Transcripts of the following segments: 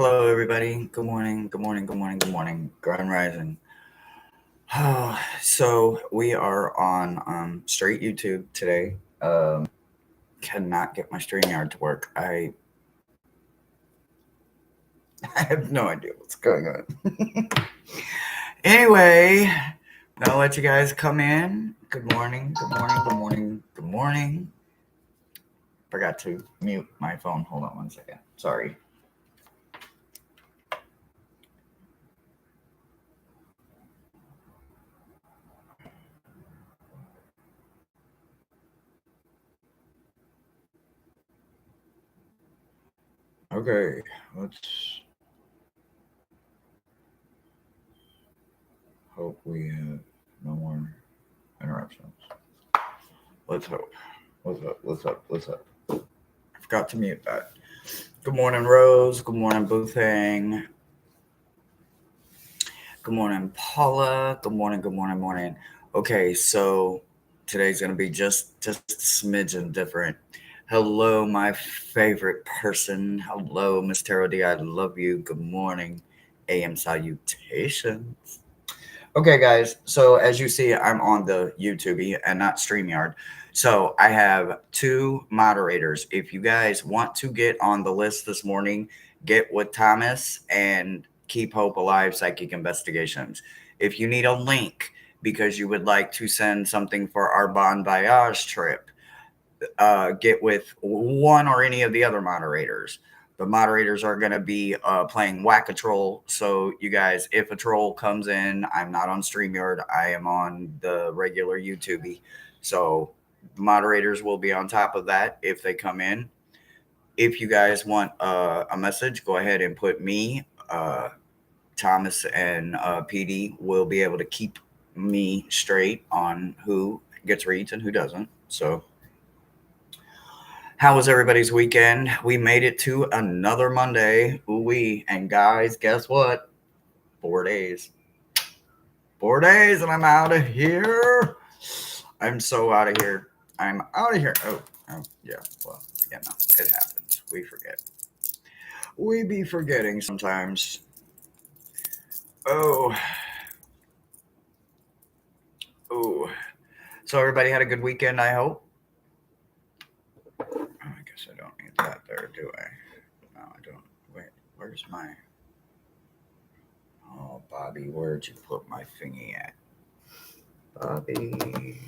Hello, everybody. Good morning. Good morning. Good morning. Good morning. Grand Rising. So we are on straight YouTube today. Cannot get my StreamYard to work. I I have no idea what's going on. Anyway, I'm gonna let you guys come in. Good morning. Good morning. Good morning. Good morning. Forgot to mute my phone. Hold on one second. Sorry. Okay, let's hope we have no more interruptions. Let's hope. What's up? What's up? What's up? I forgot to mute that. Good morning, Rose. Good morning, Boothang. Good morning, Paula. Good morning, good morning, morning. Okay, so today's gonna be just a smidgen different. Hello, my favorite person. Hello, Miss Tarot D. I love you. Good morning. AM salutations. Okay, guys. So as you see, I'm on the YouTube and not StreamYard. So I have two moderators. If you guys want to get on the list this morning, get with Thomas and Keep Hope Alive Psychic Investigations. If you need a link because you would like to send something for our Bon Voyage trip, get with one or any of the other moderators. The moderators are going to be playing Whack a Troll. So, you guys, if a troll comes in, I'm not on StreamYard. I am on the regular YouTube. So, moderators will be on top of that if they come in. If you guys want a message, go ahead and put me. Thomas and PD will be able to keep me straight on who gets reads and who doesn't. So, how was everybody's weekend? We made it to another Monday. Ooh-wee. And guys, guess what? 4 days. 4 days and I'm out of here. I'm so out of here. I'm out of here. Oh, yeah. Well, yeah, no, it happens. We forget. We be forgetting sometimes. Oh. Oh. So everybody had a good weekend, I hope. I guess I don't need that there, do I? No, I don't. Wait, where's my... Oh, Bobby, where'd you put my thingy at? Bobby,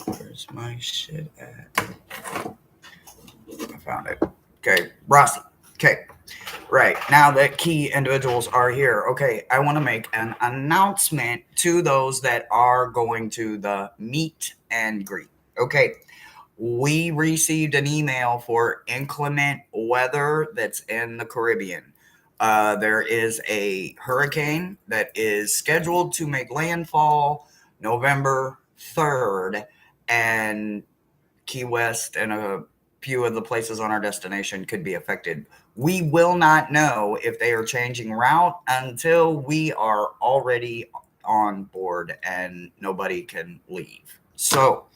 where's my shit at? I found it. Okay, Rossi. Okay, right. Now that key individuals are here, okay, I want to make an announcement to those that are going to the meet and greet. Okay, we received an email for inclement weather that's in the Caribbean. There is a hurricane that is scheduled to make landfall November 3rd, and Key West and a few of the places on our destination could be affected. We will not know if they are changing route until we are already on board and nobody can leave. So,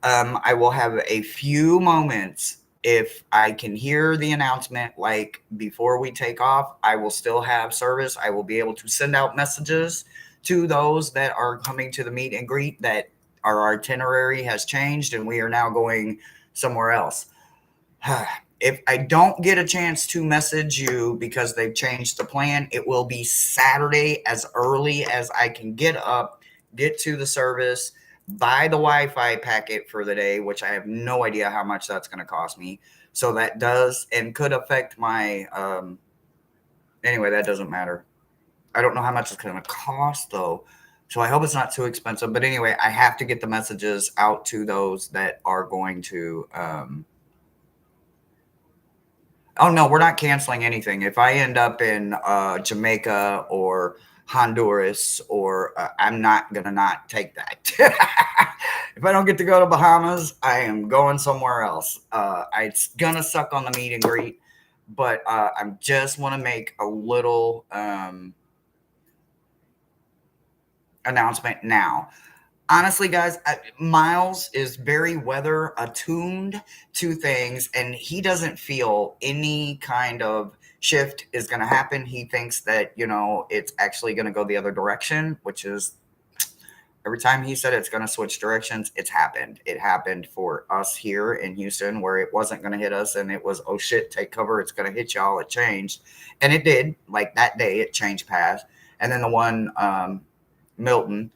I will have a few moments. If I can hear the announcement, like before we take off, I will still have service. I will be able to send out messages to those that are coming to the meet and greet that our itinerary has changed and we are now going somewhere else. If I don't get a chance to message you because they've changed the plan, it will be Saturday as early as I can get up, get to the service, buy the Wi-Fi packet for the day, which I have no idea how much that's going to cost me. So that does and could affect my, anyway, that doesn't matter. I don't know how much it's going to cost though. So I hope it's not too expensive. But anyway, I have to get the messages out to those that are going to, oh no, we're not canceling anything. If I end up in Jamaica or Honduras, or I'm not gonna not take that. If I don't get to go to Bahamas, I am going somewhere else. It's gonna suck on the meet and greet, but I just want to make a little announcement now. Honestly, guys, Miles is very weather attuned to things, and he doesn't feel any kind of shift is going to happen. He thinks that, it's actually going to go the other direction, which is every time he said it's going to switch directions, it's happened. It happened for us here in Houston where it wasn't going to hit us and it was, oh shit, take cover. It's going to hit y'all. It changed. And it did. Like that day, it changed paths. And then the one, Milton,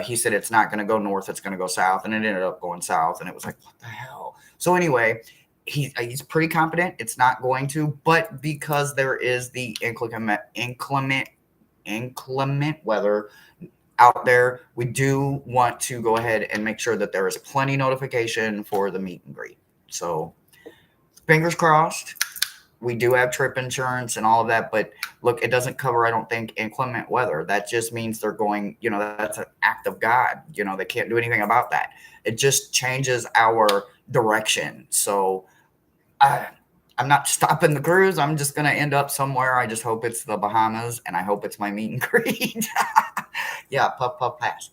he said it's not going to go north. It's going to go south. And it ended up going south. And it was like, what the hell? So anyway, he's pretty confident it's not going to. But because there is the inclement weather out there, we do want to go ahead and make sure that there is plenty notification for the meet and greet. So fingers crossed. We do have trip insurance and all of that, but look, it doesn't cover, I don't think, inclement weather. That just means they're going, that's an act of God. They can't do anything about that. It just changes our direction. So I'm not stopping the cruise. I'm just going to end up somewhere. I just hope it's the Bahamas, and I hope it's my meet and greet. Yeah, puff, puff, pass.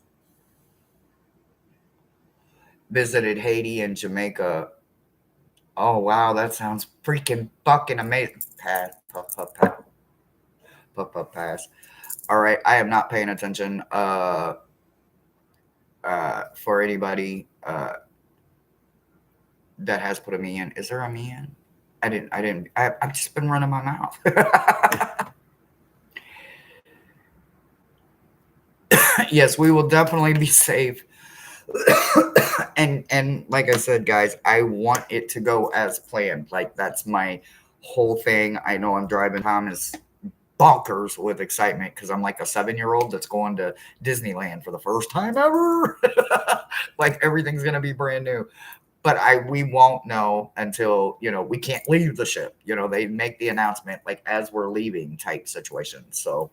Visited Haiti and Jamaica. Oh, wow, that sounds freaking fucking amazing. Pass, puff, puff, pass. Puff, puff, pass. All right, I am not paying attention for anybody that has put a me in. Is there a me in? I've just been running my mouth. Yes, we will definitely be safe. and like I said, guys, I want it to go as planned. Like that's my whole thing. I know I'm driving. Tom is bonkers with excitement because I'm like a 7-year-old that's going to Disneyland for the first time ever. Like everything's gonna be brand new. But we won't know until we can't leave the ship. They make the announcement like as we're leaving type situation. So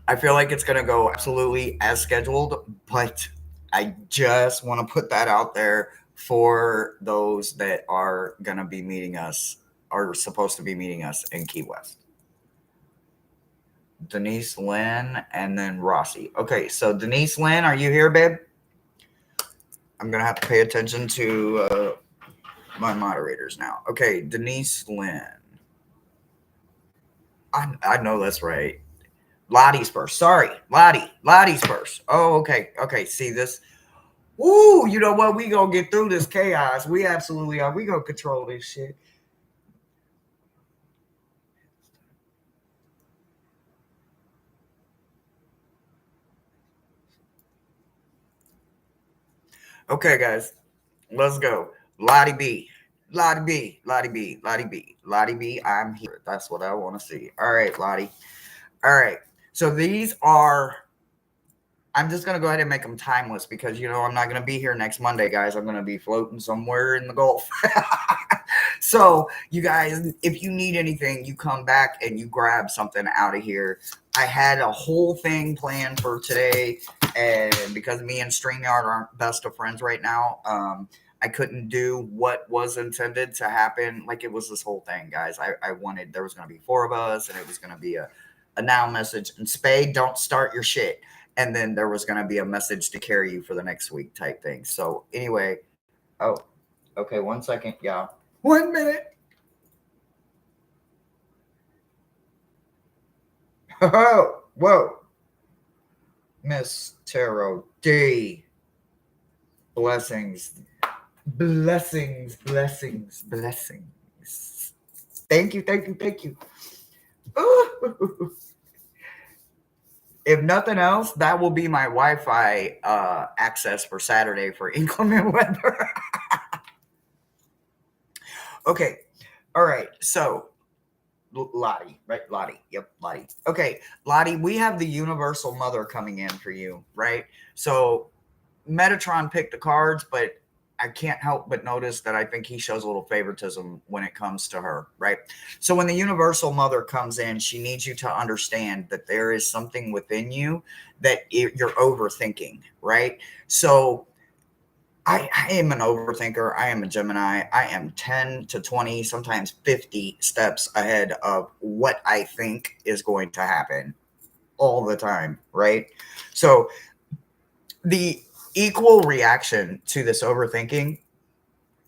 I feel like it's going to go absolutely as scheduled, but I just want to put that out there for those that are going to be meeting us, are supposed to be meeting us in Key West. Denise Lynn and then Rossi. Okay, so Denise Lynn, are you here, babe? I'm going to have to pay attention to my moderators now. Okay, Denise Lynn. I know that's right. Lottie's first. Sorry, Lottie's first. Oh, okay. Okay, see this. Ooh, you know what? We gonna get through this chaos. We absolutely are. We gonna control this shit. Okay, guys, let's go. Lottie B. Lottie B. Lottie B. Lottie B. Lottie B. I'm here. That's what I want to see. All right, Lottie. All right. So these are. I'm just going to go ahead and make them timeless because, I'm not going to be here next Monday, guys. I'm going to be floating somewhere in the Gulf. So, you guys, if you need anything, you come back and you grab something out of here. I had a whole thing planned for today, and because me and StreamYard aren't best of friends right now, I couldn't do what was intended to happen. Like, it was this whole thing, guys. I wanted, there was going to be 4 of us, and it was going to be a now message. And Spade, don't start your shit. And then there was going to be a message to carry you for the next week type thing. So anyway, oh, okay, 1 second, y'all. 1 minute. Oh, whoa. Miss Tarot D. Blessings. Blessings, blessings, blessings. Thank you, thank you, thank you. Ooh. If nothing else, that will be my Wi-Fi access for Saturday for inclement weather. Okay. All right. So, Lottie, right? Lottie. Yep, Lottie. Okay, Lottie, we have the Universal Mother coming in for you, right? So, Metatron picked the cards, but I can't help but notice that I think he shows a little favoritism when it comes to her, right? So when the Universal Mother comes in, she needs you to understand that there is something within you that you're overthinking, right? So I am an overthinker. I am a Gemini. I am 10 to 20, sometimes 50 steps ahead of what I think is going to happen all the time, right? So the equal reaction to this overthinking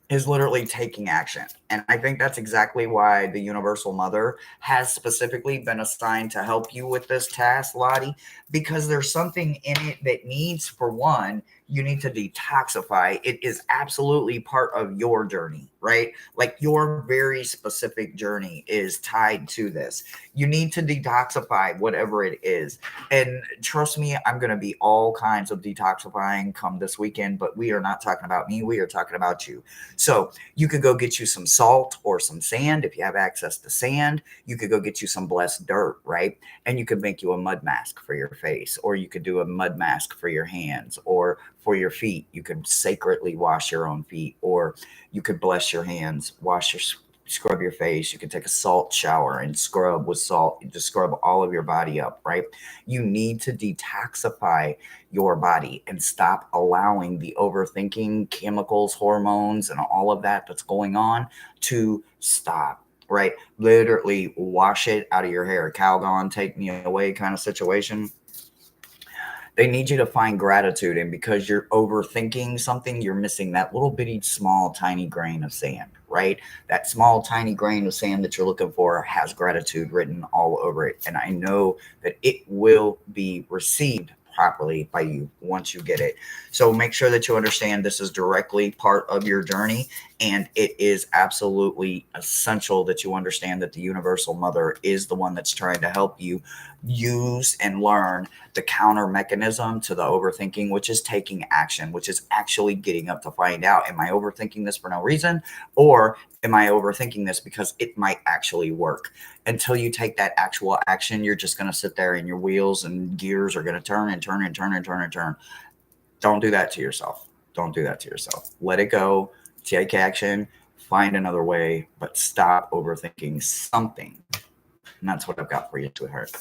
is literally taking action. And I think that's exactly why the Universal Mother has specifically been assigned to help you with this task, Lottie, because there's something in it that needs, for one, you need to detoxify. It is absolutely part of your journey, right? Like your very specific journey is tied to this. You need to detoxify whatever it is. And trust me, I'm going to be all kinds of detoxifying come this weekend, but we are not talking about me. We are talking about you. So you could go get you some salt or some sand if you have access to sand. You could go get you some blessed dirt, right? And you could make you a mud mask for your face, or you could do a mud mask for your hands, or for your feet. You could sacredly wash your own feet, or you could bless your hands, scrub your face. You can take a salt shower and scrub with salt. You just scrub all of your body up, right? You need to detoxify your body and stop allowing the overthinking, chemicals, hormones, and all of that that's going on to stop, right? Literally wash it out of your hair. Calgon, take me away kind of situation. They need you to find gratitude. And because you're overthinking something, you're missing that little bitty, small, tiny grain of sand, right? That small, tiny grain of sand that you're looking for has gratitude written all over it. And I know that it will be received properly by you once you get it. So make sure that you understand this is directly part of your journey. And it is absolutely essential that you understand that the Universal Mother is the one that's trying to help you use and learn the counter mechanism to the overthinking, which is taking action, which is actually getting up to find out, am I overthinking this for no reason? Or am I overthinking this because it might actually work? Until you take that actual action, you're just going to sit there and your wheels and gears are going to turn and turn and turn and turn and turn. Don't do that to yourself. Don't do that to yourself. Let it go. Take action. Find another way, but stop overthinking something. And that's what I've got for you, sweetheart.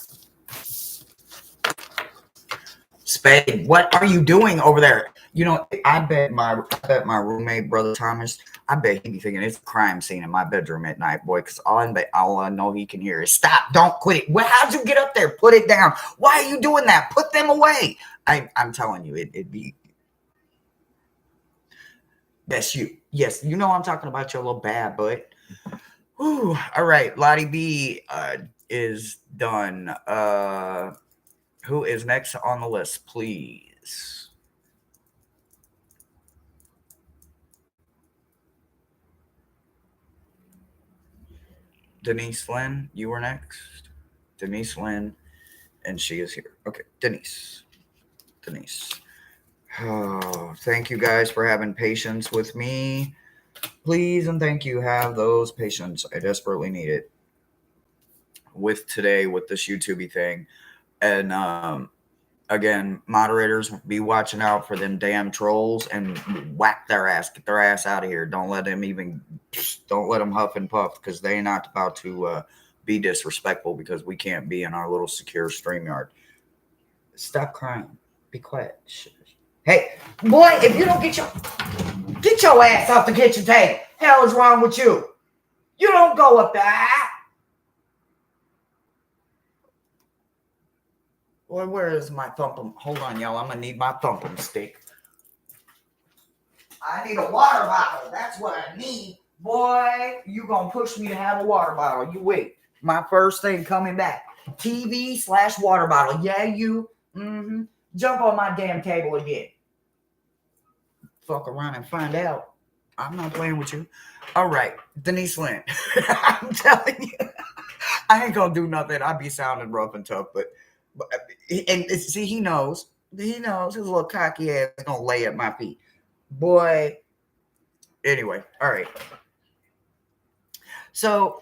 Spade, what are you doing over there? You know, I bet my roommate, brother Thomas, I bet he be thinking it's a crime scene in my bedroom at night, boy. Because all I know he can hear is stop, don't quit it. Well, how'd you get up there? Put it down. Why are you doing that? Put them away. I'm telling you, it'd be. That's you. Yes, you know I'm talking about your little bad butt. Whew. All right, Lottie B is done. Who is next on the list, please? Denise Lynn, you were next. Denise Lynn, and she is here. Okay, Denise. Denise. Oh, thank you guys for having patience with me. Please and thank you. Have those patience. I desperately need it with today with this YouTube thing. And again, moderators, be watching out for them damn trolls and whack their ass, get their ass out of here. Don't let them huff and puff because they're not about to be disrespectful because we can't be in our little secure StreamYard. Stop crying. Be quiet. Shh. Hey, boy, if you don't get your ass off the kitchen table, hell is wrong with you? You don't go up there. Boy, where is my thumpum? Hold on, y'all. I'm gonna need my thumpum stick. I need a water bottle. That's what I need. Boy, you gonna push me to have a water bottle. You wait. My first thing coming back. TV/water bottle. Yeah, you. Mm-hmm. Jump on my damn table again. Fuck around and find out. I'm not playing with you. All right, Denise Lynn. I'm telling you, I ain't gonna do nothing. I be sounding rough and tough, but and see, he knows. He knows his little cocky ass is gonna lay at my feet. Boy. Anyway, all right. So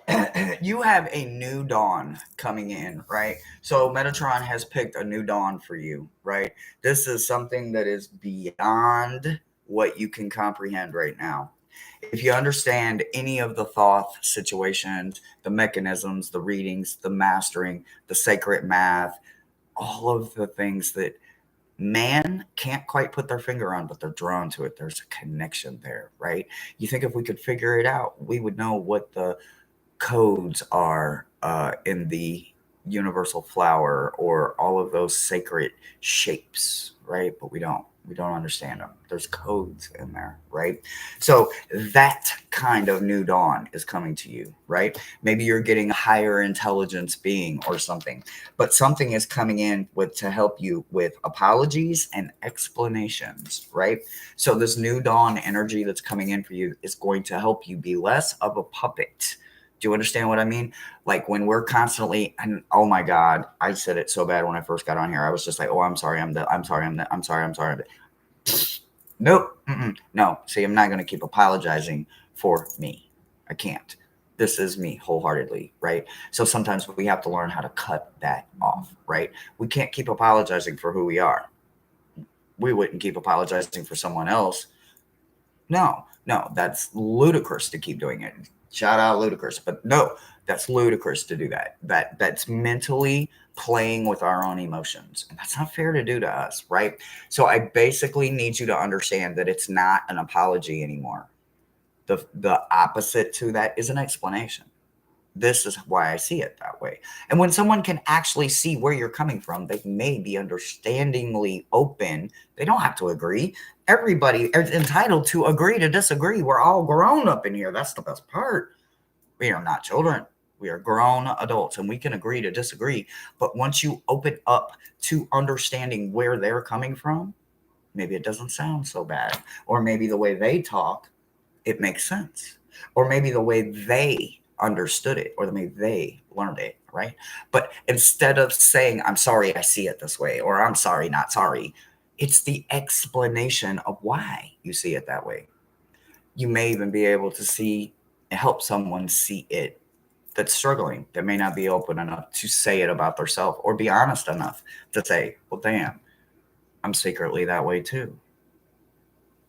you have a new dawn coming in, right? So Metatron has picked a new dawn for you, right? This is something that is beyond what you can comprehend right now. If you understand any of the Thoth situations, the mechanisms, the readings, the mastering, the sacred math, all of the things that man can't quite put their finger on, but they're drawn to it. There's a connection there, right? You think if we could figure it out, we would know what the codes are in the universal flower or all of those sacred shapes, right? But we don't. We don't understand them. There's codes in there, right? So that kind of new dawn is coming to you, right? Maybe you're getting a higher intelligence being or something, but something is coming in with to help you with apologies and explanations, right? So this new dawn energy that's coming in for you is going to help you be less of a puppet. Do you understand what I mean? Like when we're constantly, and oh my God, I said it so bad when I first got on here. I was just like, oh, I'm sorry, I'm sorry, I'm sorry, I'm sorry. Nope. No. See, I'm not going to keep apologizing for me. I can't. This is me wholeheartedly, right? So sometimes we have to learn how to cut that off, right? We can't keep apologizing for who we are. We wouldn't keep apologizing for someone else. No, no, that's ludicrous to keep doing it. Shout out ludicrous, but no, that's ludicrous to do that. That's mentally playing with our own emotions, and that's not fair to do to us, right? So I basically need you to understand that it's not an apology anymore. The opposite to that is an explanation. This is why I see it that way. And when someone can actually see where you're coming from, they may be understandingly open. They don't have to agree. Everybody is entitled to agree to disagree. We're all grown up in here. That's the best part. We are not children. We are grown adults and we can agree to disagree. But once you open up to understanding where they're coming from, maybe it doesn't sound so bad. Or maybe the way they talk, it makes sense. Or maybe the way they understood it or the way they learned it, right? But instead of saying, I'm sorry, I see it this way, or I'm sorry, not sorry, it's the explanation of why you see it that way. You may even be able to see and help someone see it that's struggling, that may not be open enough to say it about themselves or be honest enough to say, well, damn, I'm secretly that way too.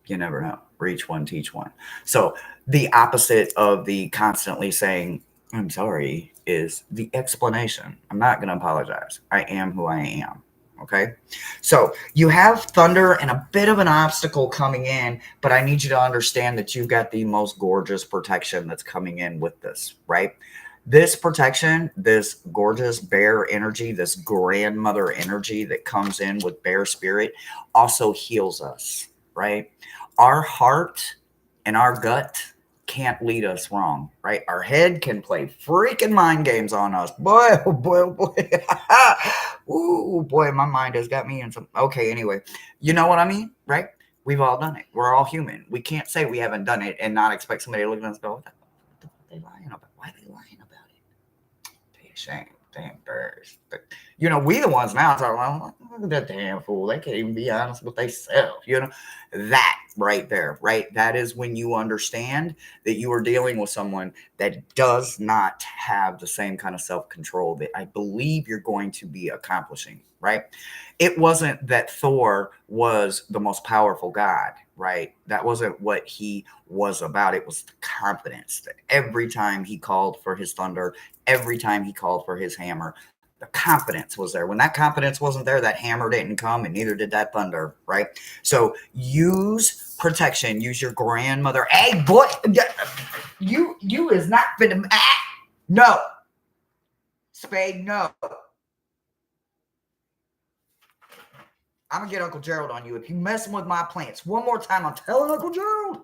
You never know. Reach one, teach one. So the opposite of the constantly saying, I'm sorry, is the explanation. I'm not going to apologize. I am who I am. Okay. So you have thunder and a bit of an obstacle coming in, but I need you to understand that you've got the most gorgeous protection that's coming in with this, right? This protection, this gorgeous bear energy, this grandmother energy that comes in with bear spirit also heals us, right? Our heart and our gut can't lead us wrong, right? Our head can play freaking mind games on us. Boy, oh boy, oh boy. Ooh, boy, my mind has got me in some. Okay, anyway, you know what I mean, right? We've all done it. We're all human. We can't say we haven't done it and not expect somebody to look at us and go, what the fuck are they lying about? Why are they lying about it? Be ashamed. Damn birds. But, we the ones now talking, well, look at that damn fool. They can't even be honest with themselves. That right there, right? That is when you understand that you are dealing with someone that does not have the same kind of self-control that I believe you're going to be accomplishing, right? It wasn't that Thor was the most powerful god, right? That wasn't what he was about. It was the confidence that every time he called for his thunder, every time he called for his hammer, the confidence was there. When that confidence wasn't there, that hammer didn't come, and neither did that thunder, right? So use protection. Use your grandmother. Hey, boy, you is not finna. No, Spade. No, I'm gonna get Uncle Gerald on you if you messing with my plants one more time. I'm telling Uncle Gerald.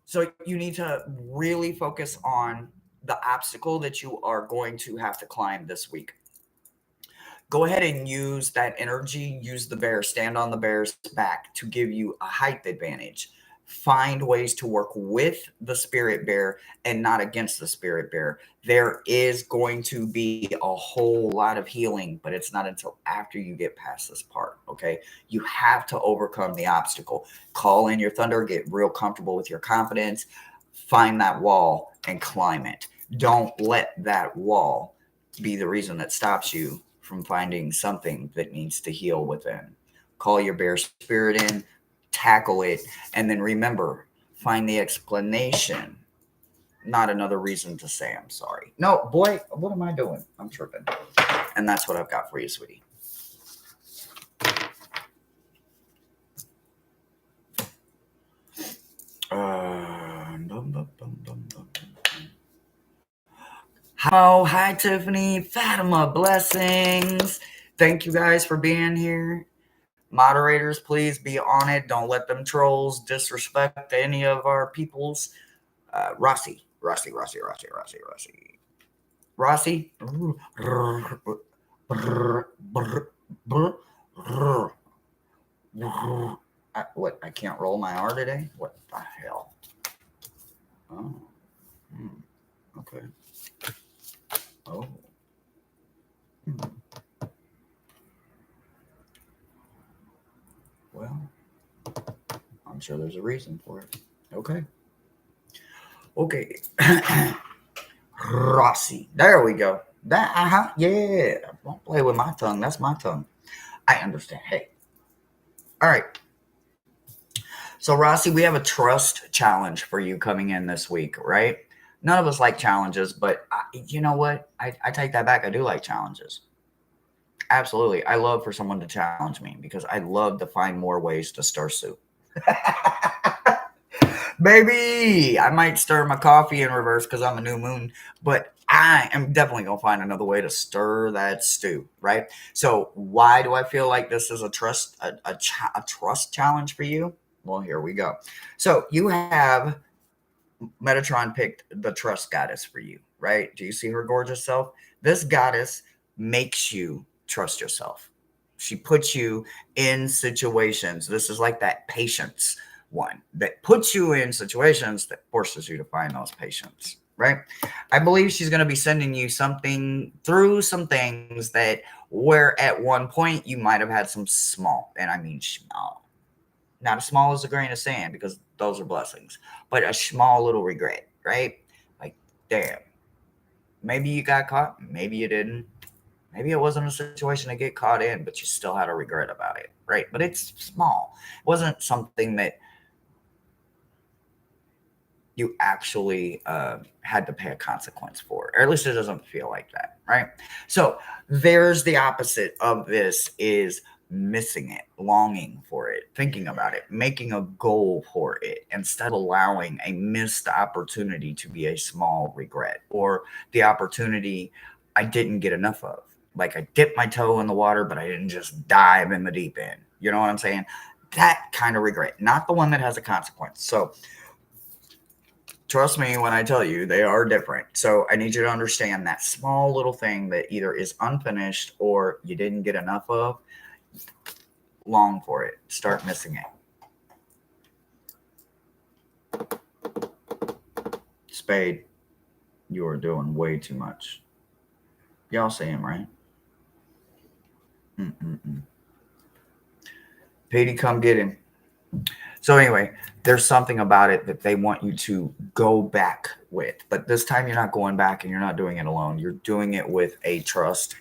So you need to really focus on the obstacle that you are going to have to climb this week. Go ahead and use that energy. Use the bear, stand on the bear's back to give you a height advantage. Find ways to work with the spirit bear and not against the spirit bear. There is going to be a whole lot of healing, but it's not until after you get past this part. Okay. You have to overcome the obstacle. Call in your thunder, get real comfortable with your confidence, find that wall and climb it. Don't let that wall be the reason that stops you from finding something that needs to heal within. Call your bear spirit in, tackle it, and then remember, find the explanation, not another reason to say I'm sorry. No, boy, what am I doing? I'm tripping. And that's what I've got for you, sweetie. Hi, Tiffany, Fatima, blessings. Thank you guys for being here. Moderators, please be on it. Don't let them trolls disrespect any of our peoples. Rossi. Rossi. What? I can't roll my R today? What the hell? Oh. Okay. Oh. Well, I'm sure there's a reason for it. Okay. Rossi. There we go. That yeah. Don't play with my tongue. That's my tongue. I understand. Hey. All right. So Rossi, we have a trust challenge for you coming in this week, right? None of us like challenges, but you know what? I take that back. I do like challenges. Absolutely. I love for someone to challenge me because I love to find more ways to stir soup. Baby, I might stir my coffee in reverse because I'm a new moon, but I am definitely going to find another way to stir that stew, right? So why do I feel like this is a trust challenge for you? Well, here we go. So you have Metatron picked the trust goddess for you, right? Do you see her gorgeous self? This goddess makes you trust yourself. She puts you in situations. This is like that patience one that puts you in situations that forces you to find those patience, right? I believe she's going to be sending you something through some things that where at one point you might have had some small, and I mean small, not as small as a grain of sand because those are blessings, but a small little regret, right? Like, damn, maybe you got caught, maybe you didn't. Maybe it wasn't a situation to get caught in, but you still had a regret about it, right? But it's small. It wasn't something that you actually had to pay a consequence for, or at least it doesn't feel like that, right? So there's the opposite of this is missing it, longing for it, thinking about it, making a goal for it instead of allowing a missed opportunity to be a small regret or the opportunity I didn't get enough of. Like I dipped my toe in the water, but I didn't just dive in the deep end. You know what I'm saying? That kind of regret, not the one that has a consequence. So trust me when I tell you they are different. So I need you to understand that small little thing that either is unfinished or you didn't get enough of, long for it. Start missing it. Spade, you are doing way too much. Y'all see him, right? Petey, come get him. So anyway, there's something about it that they want you to go back with. But this time you're not going back and you're not doing it alone. You're doing it with a trust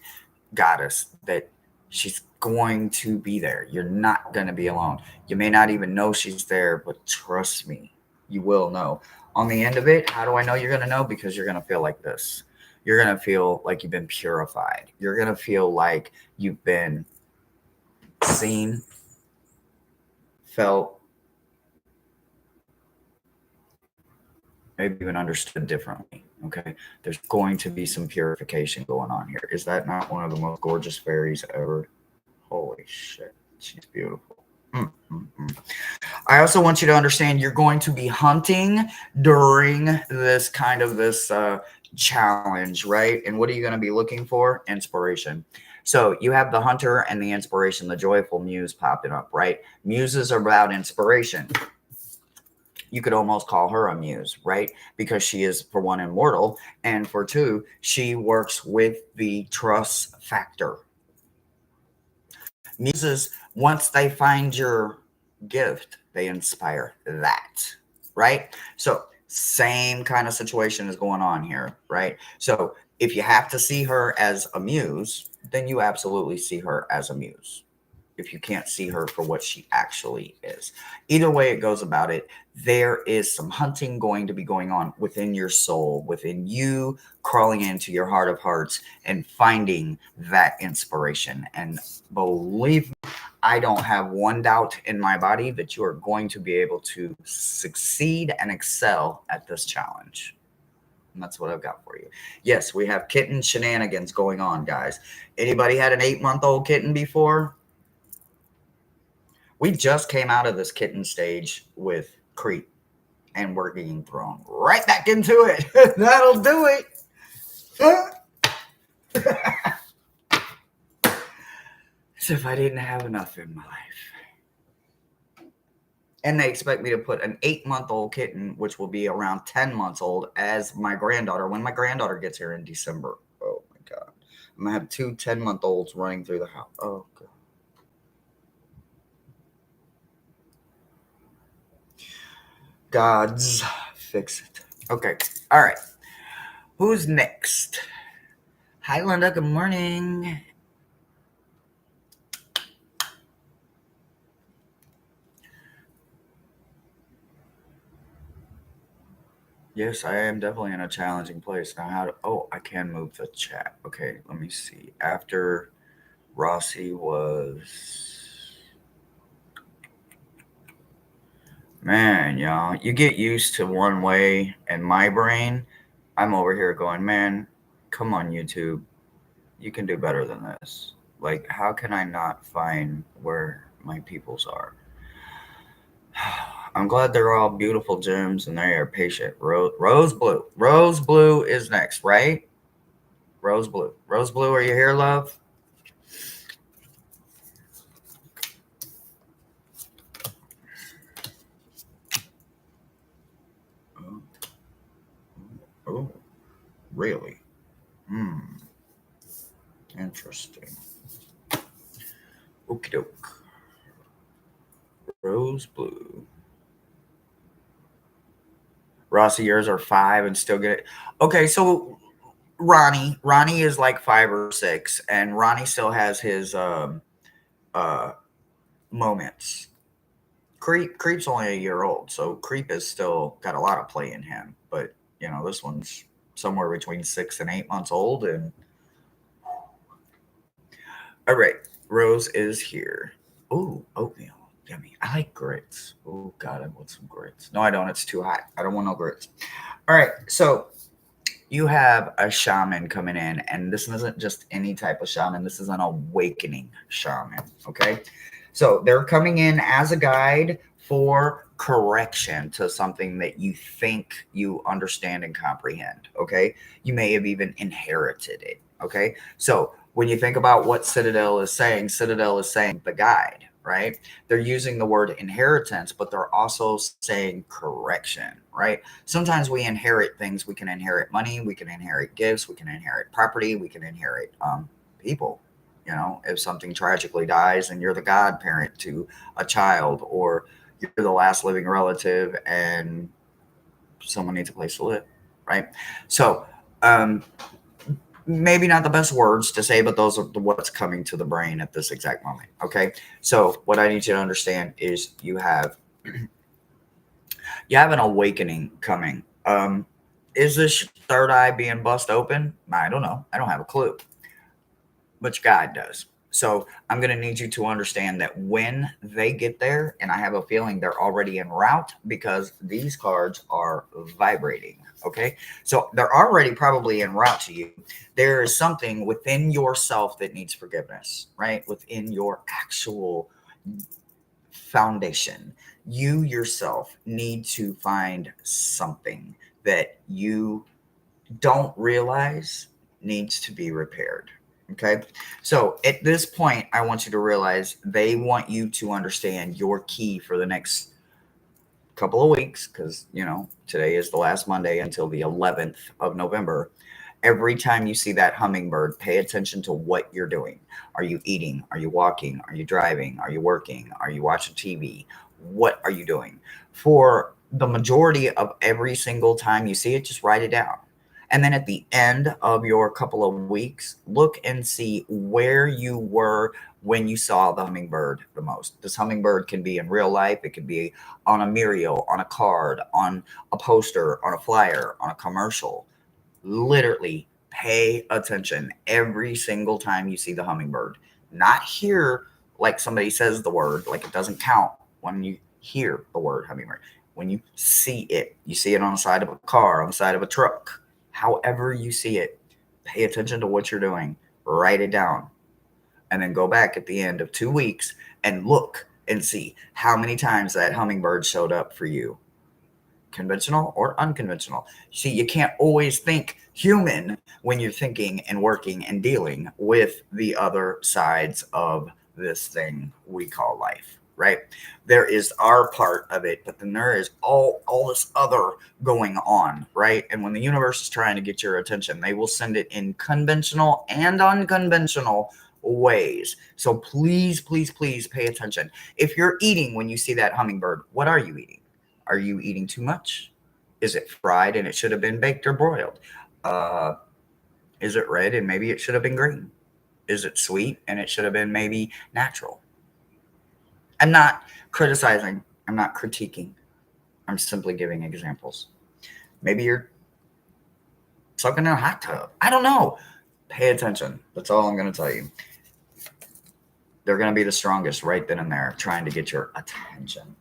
goddess that she's going to be there. You're not going to be alone. You may not even know she's there, but trust me, you will know. On the end of it, how do I know you're going to know? Because you're going to feel like this. You're going to feel like you've been purified. You're going to feel like you've been seen, felt, maybe even understood differently. Okay. There's going to be some purification going on here. Is that not one of the most gorgeous fairies ever? Holy shit. She's beautiful. I also want you to understand you're going to be hunting during this kind of this challenge, right? And what are you going to be looking for? Inspiration. So you have the hunter and the inspiration, the joyful muse popping up, right? Muses are about inspiration. You could almost call her a muse, right? Because she is, for one, immortal, and for two, she works with the trust factor. Muses, once they find your gift, they inspire that, right? So, same kind of situation is going on here, right? So, if you have to see her as a muse, then you absolutely see her as a muse. If you can't see her for what she actually is. Either way it goes about it, there is some hunting going to be going on within your soul, within you crawling into your heart of hearts and finding that inspiration. And believe me, I don't have one doubt in my body that you are going to be able to succeed and excel at this challenge. And that's what I've got for you. Yes, we have kitten shenanigans going on, guys. Anybody had an 8-month-old kitten before? We just came out of this kitten stage with Creep, and we're being thrown right back into it. That'll do it. As if I didn't have enough in my life. And they expect me to put an 8-month-old kitten, which will be around 10 months old, as my granddaughter when my granddaughter gets here in December. Oh my God. I'm going to have 2 10-month-olds running through the house. Oh, God. Gods, fix it. Okay. All right. Who's next? Hi, Linda. Good morning. Yes, I am definitely in a challenging place. Now, how to. Oh, I can move the chat. Okay, let me see. After Rossi was. Man, y'all, you get used to one way, and my brain, I'm over here going, man, come on, YouTube. You can do better than this. Like, how can I not find where my peoples are? I'm glad they're all beautiful gems and they are patient. Rose Blue. Rose Blue is next, right? Rose Blue. Rose Blue, are you here, love? Oh, oh, really? Hmm. Interesting. Okie doke. Rose Blue. Rossi, yours are 5 and still get it. Okay, so Ronnie is like 5 or 6, and Ronnie still has his uh moments. Creep's only a year old, so Creep is still got a lot of play in him. But this one's somewhere between 6 and 8 months old. And all right, Rose is here. Ooh, oatmeal, yummy. I like grits. Oh God, I want some grits. No, I don't. It's too hot. I don't want no grits. All right, so you have a shaman coming in, and this isn't just any type of shaman. This is an awakening shaman. Okay, so they're coming in as a guide for correction to something that you think you understand and comprehend. Okay, you may have even inherited it. Okay, so when you think about what Citadel is saying the guide, right? They're using the word inheritance, but they're also saying correction, right? Sometimes we inherit things. We can inherit money, we can inherit gifts, we can inherit property, we can inherit people. If something tragically dies and you're the godparent to a child, or you're the last living relative and someone needs a place to live, right? So maybe not the best words to say, but those are what's coming to the brain at this exact moment. Okay, so what I need you to understand is you have an awakening coming. Is this third eye being bust open? I don't know. I don't have a clue. But your guide does. So I'm going to need you to understand that when they get there, and I have a feeling they're already en route because these cards are vibrating. Okay. So they're already probably en route to you. There is something within yourself that needs forgiveness, right? Within your actual foundation. You yourself need to find something that you don't realize needs to be repaired. Okay. So at this point, I want you to realize they want you to understand your key for the next couple of weeks, because, today is the last Monday until the 11th of November. Every time you see that hummingbird, pay attention to what you're doing. Are you eating? Are you walking? Are you driving? Are you working? Are you watching TV? What are you doing? For the majority of every single time you see it, just write it down. And then at the end of your couple of weeks, look and see where you were when you saw the hummingbird the most. This hummingbird can be in real life. It could be on a mural, on a card, on a poster, on a flyer, on a commercial. Literally pay attention every single time you see the hummingbird. Not hear like somebody says the word, like it doesn't count when you hear the word hummingbird. When you see it on the side of a car, on the side of a truck, however you see it, pay attention to what you're doing, write it down, and then go back at the end of 2 weeks and look and see how many times that hummingbird showed up for you, conventional or unconventional. See, you can't always think human when you're thinking and working and dealing with the other sides of this thing we call life, right? There is our part of it, but then there is all this other going on, right? And when the universe is trying to get your attention, they will send it in conventional and unconventional ways. So please, please, please pay attention. If you're eating when you see that hummingbird, what are you eating? Are you eating too much? Is it fried and it should have been baked or broiled? Uh, is it red and maybe it should have been green? Is it sweet and it should have been maybe natural? I'm not criticizing. I'm not critiquing. I'm simply giving examples. Maybe you're soaking in a hot tub. I don't know. Pay attention. That's all I'm going to tell you. They're going to be the strongest right then and there, trying to get your attention.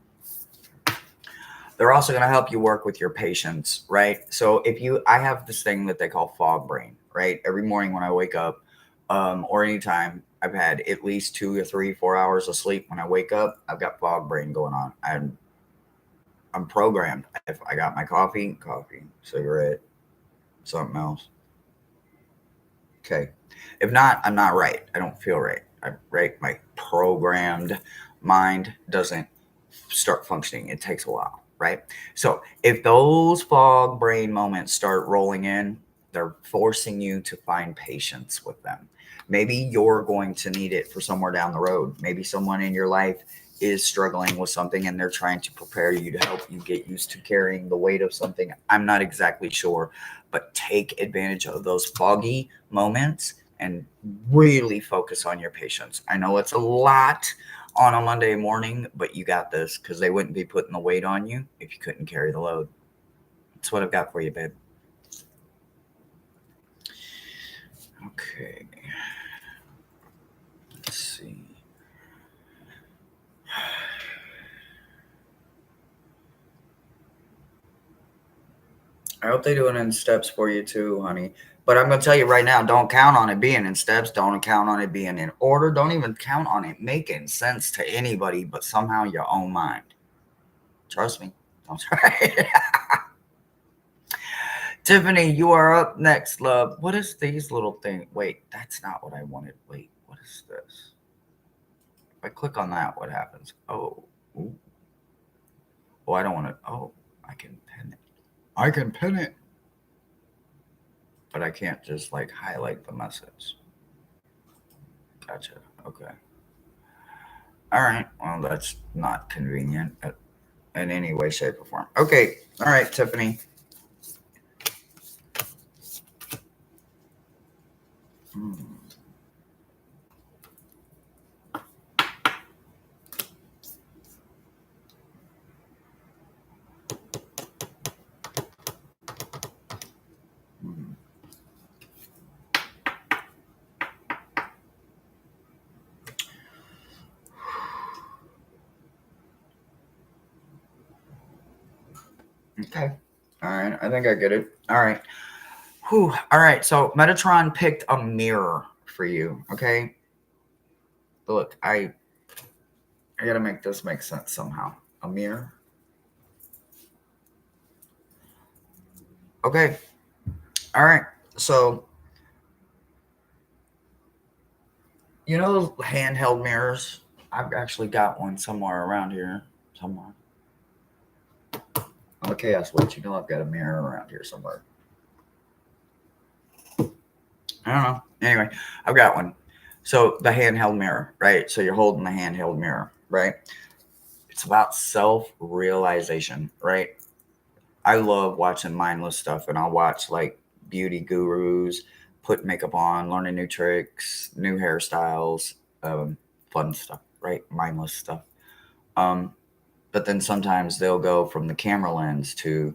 They're also going to help you work with your patience, right? So I have this thing that they call fog brain, right? Every morning when I wake up, or anytime I've had at least 2 or 3, 4 hours of sleep. When I wake up, I've got fog brain going on. I'm programmed. If I got my coffee, cigarette, something else. Okay. If not, I'm not right. I don't feel right. Right. My programmed mind doesn't start functioning. It takes a while, right? So if those fog brain moments start rolling in, they're forcing you to find patience with them. Maybe you're going to need it for somewhere down the road. Maybe someone in your life is struggling with something and they're trying to prepare you to help you get used to carrying the weight of something. I'm not exactly sure, but take advantage of those foggy moments and really focus on your patience. I know it's a lot on a Monday morning, but you got this, because they wouldn't be putting the weight on you if you couldn't carry the load. That's what I've got for you, babe. Okay. Let's see. I hope they do it in steps for you too, honey. But I'm going to tell you right now, don't count on it being in steps. Don't count on it being in order. Don't even count on it making sense to anybody but somehow your own mind. Trust me. Don't try it. Tiffany, you are up next, love. What is these little things? Wait, that's not what I wanted. Wait, what is this? If I click on that, what happens? Oh, ooh. Oh, I don't want to. Oh, I can pin it. I can pin it. But I can't just like highlight the message. Gotcha. Okay. All right. Well, that's not convenient in any way, shape, or form. Okay. All right, Tiffany. Hmm. Hmm. Okay. All right. I think I get it. All right. Whew. All right. So Metatron picked a mirror for you. Okay. Look, I gotta make this make sense somehow. A mirror. Okay. All right. So you know those handheld mirrors? I've actually got one somewhere around here. Somewhere. I'm a chaos witch. You know I've got a mirror around here somewhere. I don't know. Anyway, I've got one. So the handheld mirror, right? So you're holding the handheld mirror, right? It's about self-realization, right? I love watching mindless stuff, and I'll watch like beauty gurus put makeup on, learning new tricks, new hairstyles, fun stuff, right? Mindless stuff. Um, but then sometimes they'll go from the camera lens to,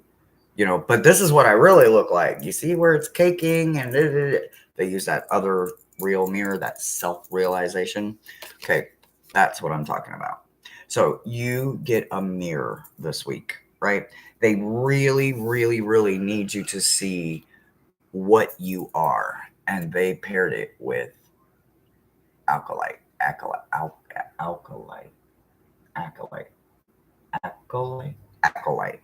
but this is what I really look like. You see where it's caking, and they use that other real mirror, that self-realization. Okay, that's what I'm talking about. So you get a mirror this week, right? They really, really, really need you to see what you are, and they paired it with alkalite, alkalite. Acolyte. Acolyte. Acolyte.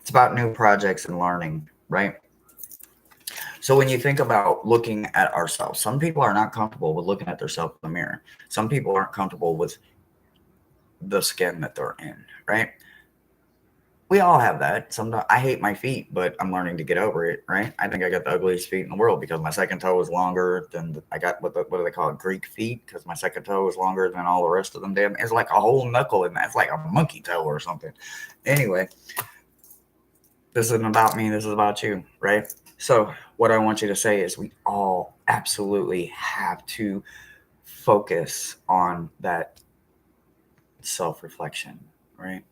It's about new projects and learning, right? So when you think about looking at ourselves, some people are not comfortable with looking at themselves in the mirror. Some people aren't comfortable with the skin that they're in, right? We all have that. Sometimes I hate my feet, but I'm learning to get over it, right? I think I got the ugliest feet in the world because my second toe is longer than I got what do they call it, Greek feet? Because my second toe is longer than all the rest of them. Damn, it's like a whole knuckle in that. It's like a monkey toe or something. Anyway, this isn't about me. This is about you, right? So what I want you to say is we all absolutely have to focus on that self-reflection, right?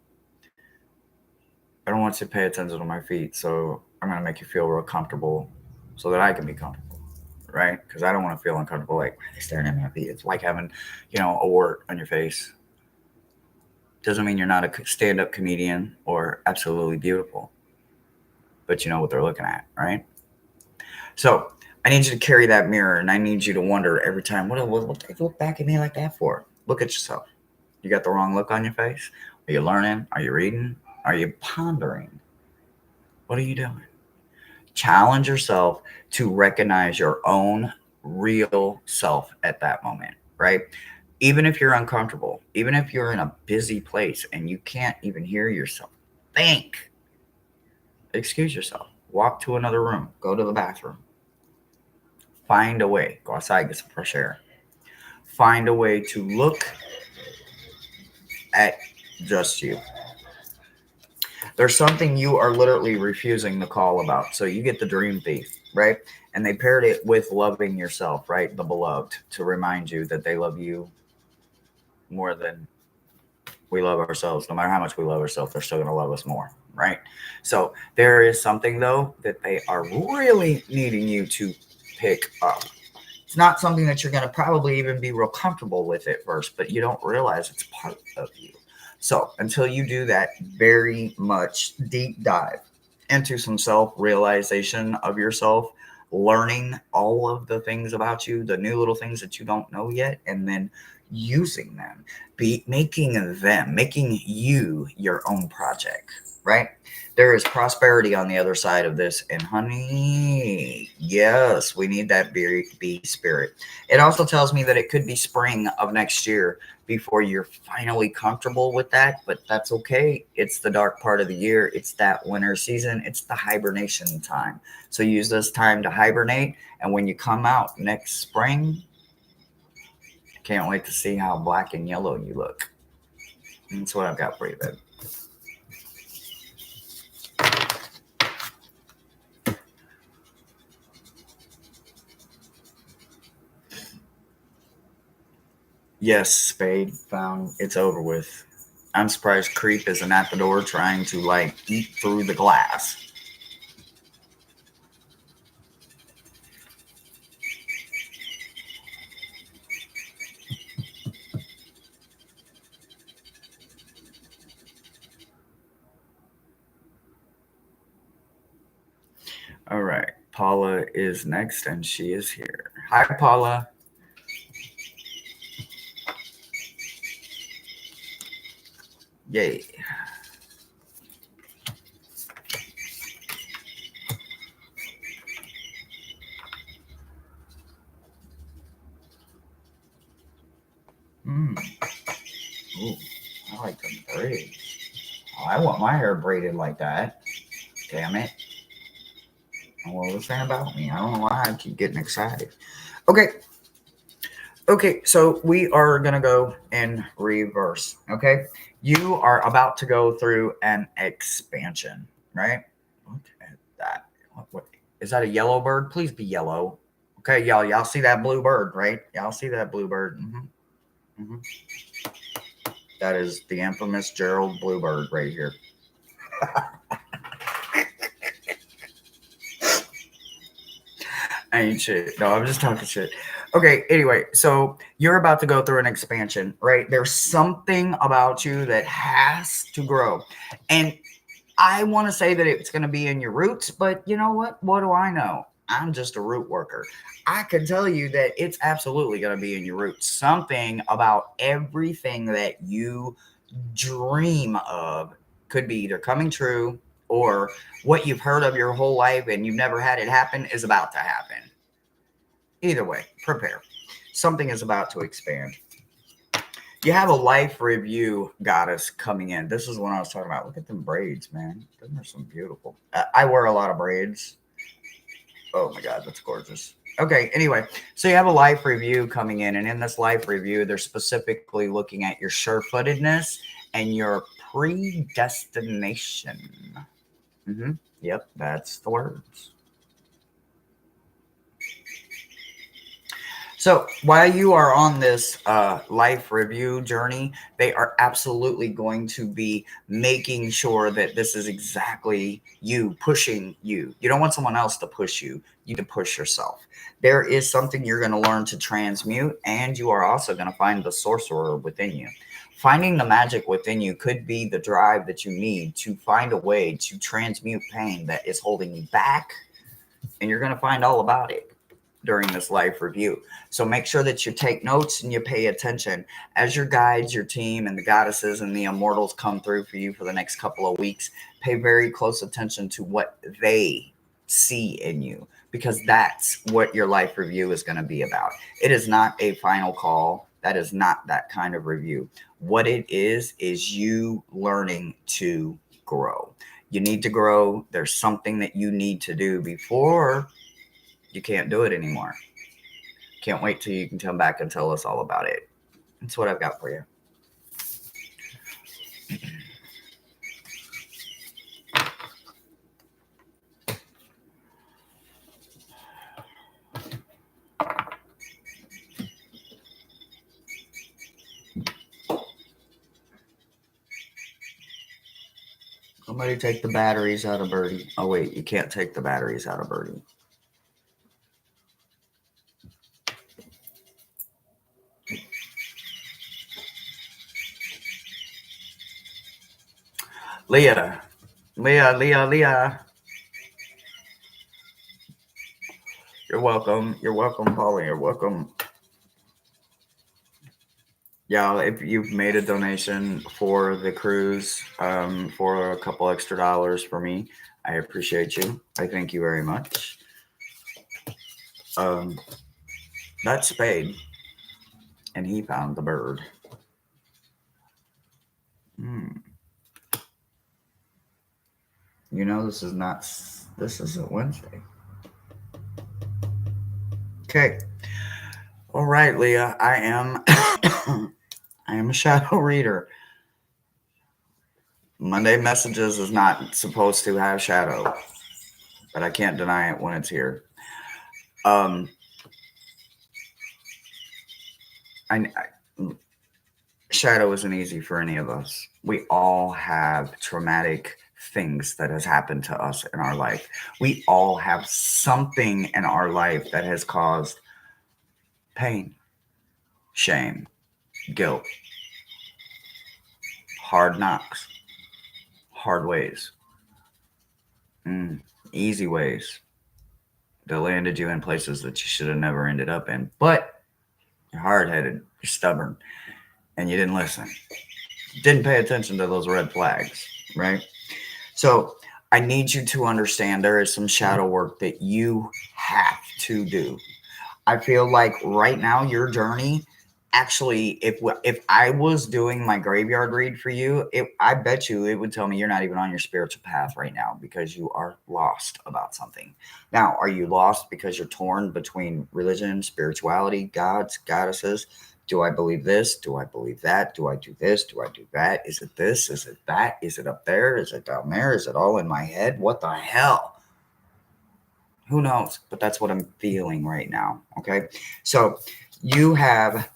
I don't want you to pay attention to my feet, so I'm going to make you feel real comfortable so that I can be comfortable, right? Because I don't want to feel uncomfortable like staring at my feet. It's like having, a wart on your face. Doesn't mean you're not a stand-up comedian or absolutely beautiful, but you know what they're looking at, right? So I need you to carry that mirror, and I need you to wonder every time, what they look back at me like that for? Look at yourself. You got the wrong look on your face? Are you learning? Are you reading? Are you pondering? What are you doing? Challenge yourself to recognize your own real self at that moment, right? Even if you're uncomfortable, even if you're in a busy place and you can't even hear yourself, think. Excuse yourself. Walk to another room. Go to the bathroom. Find a way. Go outside, get some fresh air. Find a way to look at just you. There's something you are literally refusing the call about. So you get the dream thief, right? And they paired it with loving yourself, right? The beloved, to remind you that they love you more than we love ourselves. No matter how much we love ourselves, they're still going to love us more, right? So there is something, though, that they are really needing you to pick up. It's not something that you're going to probably even be real comfortable with at first, but you don't realize it's part of you. So until you do that very much deep dive into some self-realization of yourself, learning all of the things about you, the new little things that you don't know yet, and then using them, making you your own project, right? There is prosperity on the other side of this. And honey, yes, we need that bee spirit. It also tells me that it could be spring of next year before you're finally comfortable with that, but that's okay. It's the dark part of the year. It's that winter season. It's the hibernation time. So use this time to hibernate. And when you come out next spring, can't wait to see how black and yellow you look. That's what I've got for you, babe. Yes, Spade found. It's over with. I'm surprised Creep isn't at the door trying to eat through the glass. All right, Paula is next, and she is here. Hi, Paula. Yay. Ooh, I like them braids. Oh, I want my hair braided like that. Damn it. What was that about me? I don't know why I keep getting excited. Okay. Okay, so we are going to go in reverse. Okay. You are about to go through an expansion, right? Look at that. What is that, a yellow bird? Please be yellow. Okay, y'all see that blue bird, right? Y'all see that blue bird. Mm-hmm. That is the infamous Gerald Bluebird right here. I ain't shit. No, I'm just talking shit. Okay, anyway, so you're about to go through an expansion, right? There's something about you that has to grow. And I want to say that it's going to be in your roots, but you know what? What do I know? I'm just a root worker. I can tell you that it's absolutely going to be in your roots. Something about everything that you dream of could be either coming true or what you've heard of your whole life and you've never had it happen is about to happen. Either way, prepare. Something is about to expand. You have a life review goddess coming in. This is what I was talking about. Look at them braids, man. Them are some beautiful. I wear a lot of braids. Oh my God, that's gorgeous. Okay, anyway, so you have a life review coming in, and in this life review, they're specifically looking at your sure footedness and your predestination. Yep, that's the words. So while you are on this life review journey, they are absolutely going to be making sure that this is exactly you, pushing you. You don't want someone else to push you. You need to push yourself. There is something you're going to learn to transmute, and you are also going to find the sorcerer within you. Finding the magic within you could be the drive that you need to find a way to transmute pain that is holding you back, and you're going to find all about it during this life review. So make sure that you take notes and you pay attention as your guides, your team, and the goddesses and the immortals come through for you for the next couple of weeks. Pay very close attention to what they see in you, because that's what your life review is going to be about. It is not a final call. That is not that kind of review. What it is you learning to grow. You need to grow. There's something that you need to do before you can't do it anymore. Can't wait till you can come back and tell us all about it. That's what I've got for you. Somebody take the batteries out of Birdie. Oh, wait, you can't take the batteries out of Birdie. Leah. Leah. You're welcome. You're welcome, Polly. You're welcome. Yeah, if you've made a donation for the cruise for a couple extra dollars for me, I appreciate you. I thank you very much. That's Spade, and he found the bird. You know, this isn't Wednesday. Okay. All right, Leah. I am I am a shadow reader. Monday Messages is not supposed to have shadow, but I can't deny it when it's here. I shadow isn't easy for any of us. We all have traumatic things that has happened to us in our life. We all have something in our life that has caused pain, shame, guilt, hard knocks, hard ways, easy ways that landed you in places that you should have never ended up in. But you're hard headed, you're stubborn, and you didn't listen. Didn't pay attention to those red flags, right? So I need you to understand there is some shadow work that you have to do. I feel like right now your journey, actually, if I was doing my graveyard read for you, I bet you it would tell me you're not even on your spiritual path right now because you are lost about something. Now, are you lost because you're torn between religion, spirituality, gods, goddesses? Do I believe this? Do I believe that? Do I do this? Do I do that? Is it this? Is it that? Is it up there? Is it down there? Is it all in my head? What the hell? Who knows? But that's what I'm feeling right now. Okay. So you have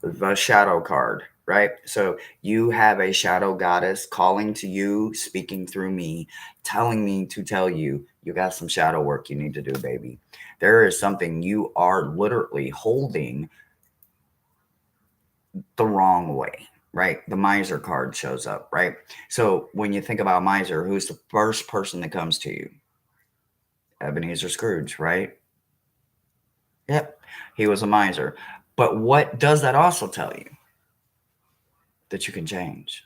the shadow card, right? So you have a shadow goddess calling to you, speaking through me, telling me to tell you, you got some shadow work you need to do, baby. There is something you are literally holding the wrong way, right? The miser card shows up, right? So when you think about miser, who's the first person that comes to you? Ebenezer Scrooge, right? Yep. He was a miser. But what does that also tell you? That you can change.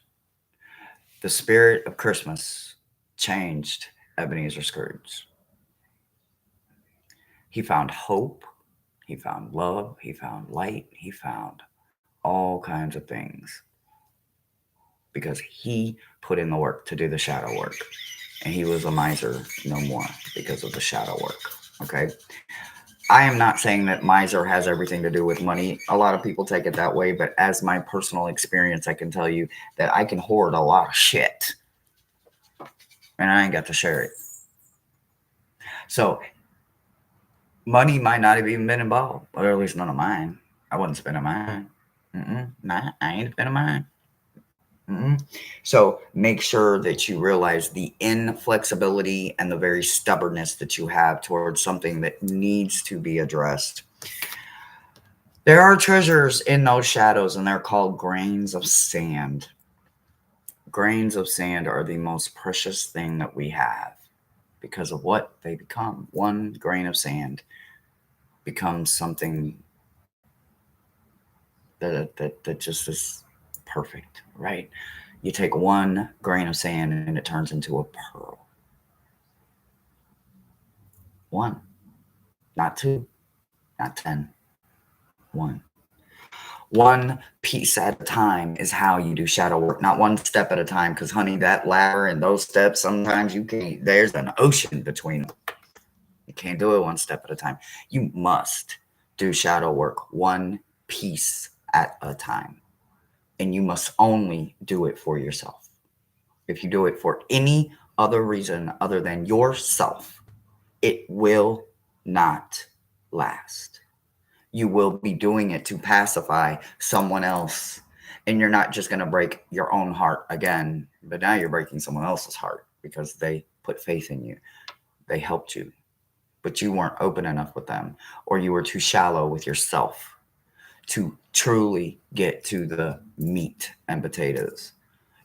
The spirit of Christmas changed Ebenezer Scrooge. He found hope, he found love, he found light, he found all kinds of things because he put in the work to do the shadow work. And he was a miser no more because of the shadow work. Okay. I am not saying that miser has everything to do with money. A lot of people take it that way, but as my personal experience, I can tell you that I can hoard a lot of shit and I ain't got to share it. So money might not have even been involved, or at least none of mine. I wasn't spending mine. Nah, I ain't spending mine. So make sure that you realize the inflexibility and the very stubbornness that you have towards something that needs to be addressed. There are treasures in those shadows, and they're called grains of sand. Grains of sand are the most precious thing that we have because of what they become. One grain of sand becomes something that just is perfect, right? You take one grain of sand and it turns into a pearl. One, not two, not 10. One. One piece at a time is how you do shadow work, not one step at a time. Because, honey, that ladder and those steps, sometimes you can't, there's an ocean between them. You can't do it one step at a time. You must do shadow work one piece at a time. And you must only do it for yourself. If you do it for any other reason other than yourself, it will not last. You will be doing it to pacify someone else. And you're not just going to break your own heart again, but now you're breaking someone else's heart because they put faith in you. They helped you, but you weren't open enough with them, or you were too shallow with yourself to truly get to the meat and potatoes.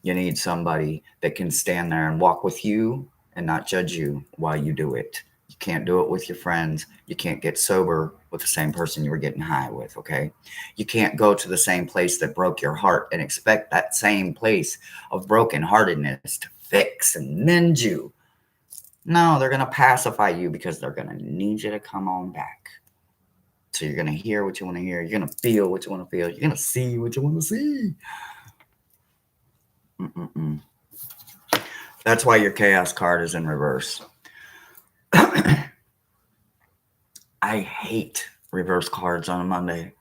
You need somebody that can stand there and walk with you and not judge you while you do it. You can't do it with your friends. You can't get sober with the same person you were getting high with, okay? You can't go to the same place that broke your heart and expect that same place of brokenheartedness to fix and mend you. No, they're going to pacify you because they're going to need you to come on back. So you're going to hear what you want to hear. You're going to feel what you want to feel. You're going to see what you want to see. That's why your chaos card is in reverse. I hate reverse cards on a Monday.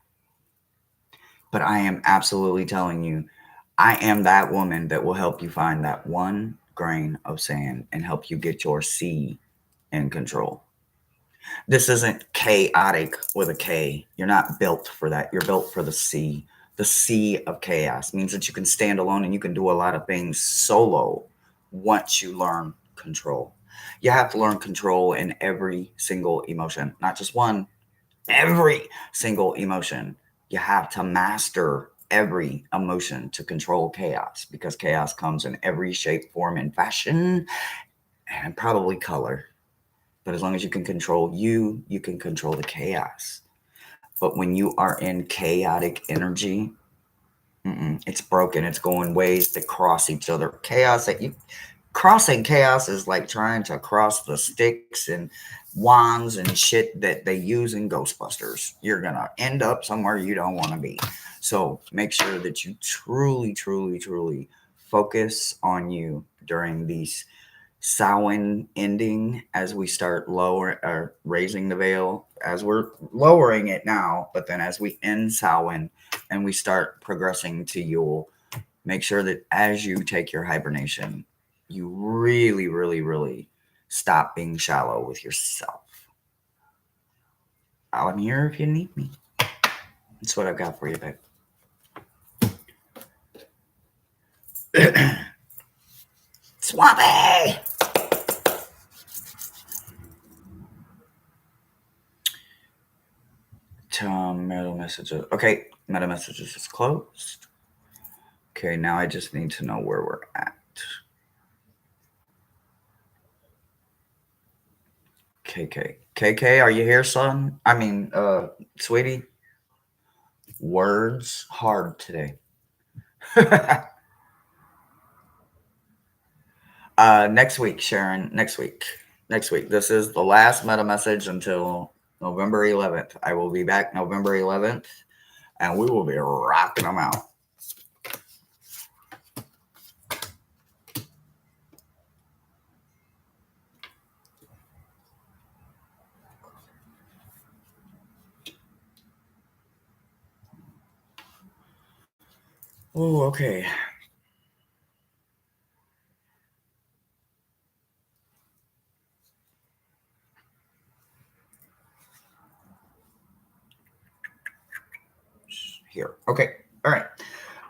But I am absolutely telling you, I am that woman that will help you find that one grain of sand and help you get your C in control. This isn't chaotic with a K. You're not built for that. You're built for the C. The C of chaos means that you can stand alone and you can do a lot of things solo once you learn control. You have to learn control in every single emotion, not just one, every single emotion. You have to master every emotion to control chaos because chaos comes in every shape, form, and fashion, and probably color. But as long as you can control you, you can control the chaos. But when you are in chaotic energy, it's broken. It's going ways that cross each other. Crossing chaos is like trying to cross the sticks and wands and shit that they use in Ghostbusters. You're gonna end up somewhere you don't want to be. So make sure that you truly, truly, truly focus on you during these Samhain ending as we start raising the veil, as we're lowering it now, but then as we end Samhain and we start progressing to Yule, make sure that as you take your hibernation, you really, really, really stop being shallow with yourself. I'm here if you need me. That's what I've got for you, babe. Swampy! Meta messages. Okay, meta messages is closed. Okay, now I just need to know where we're at. KK. KK, are you here, son? I mean, sweetie. Words hard today. Next week, Sharon. Next week. Next week. This is the last meta message until November 11th. I will be back November 11th, and we will be rocking them out. Oh, okay. Here. Okay. All right.